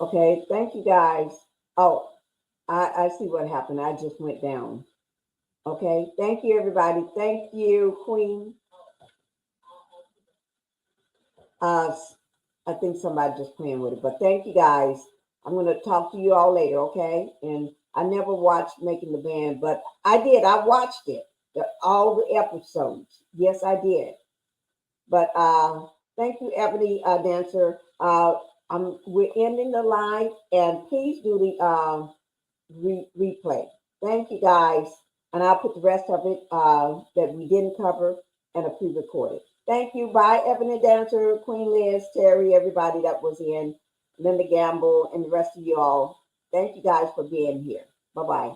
Okay, thank you guys. Oh, I see what happened. I just went down. Okay, thank you, everybody. Thank you, Queen. I think somebody just playing with it, but thank you guys. I'm going to talk to you all later, okay? And I never watched Making the Band, but I did. I watched it, all the episodes. Yes, I did. But thank you, Ebony Dancer. We're ending the live, and please do the replay. Thank you, guys. And I'll put the rest of it that we didn't cover and a pre-recorded. Thank you. Bye, Ebony Dancer, Queen Liz, Terry, everybody that was in, Linda Gamble, and the rest of you all. Thank you guys for being here. Bye-bye.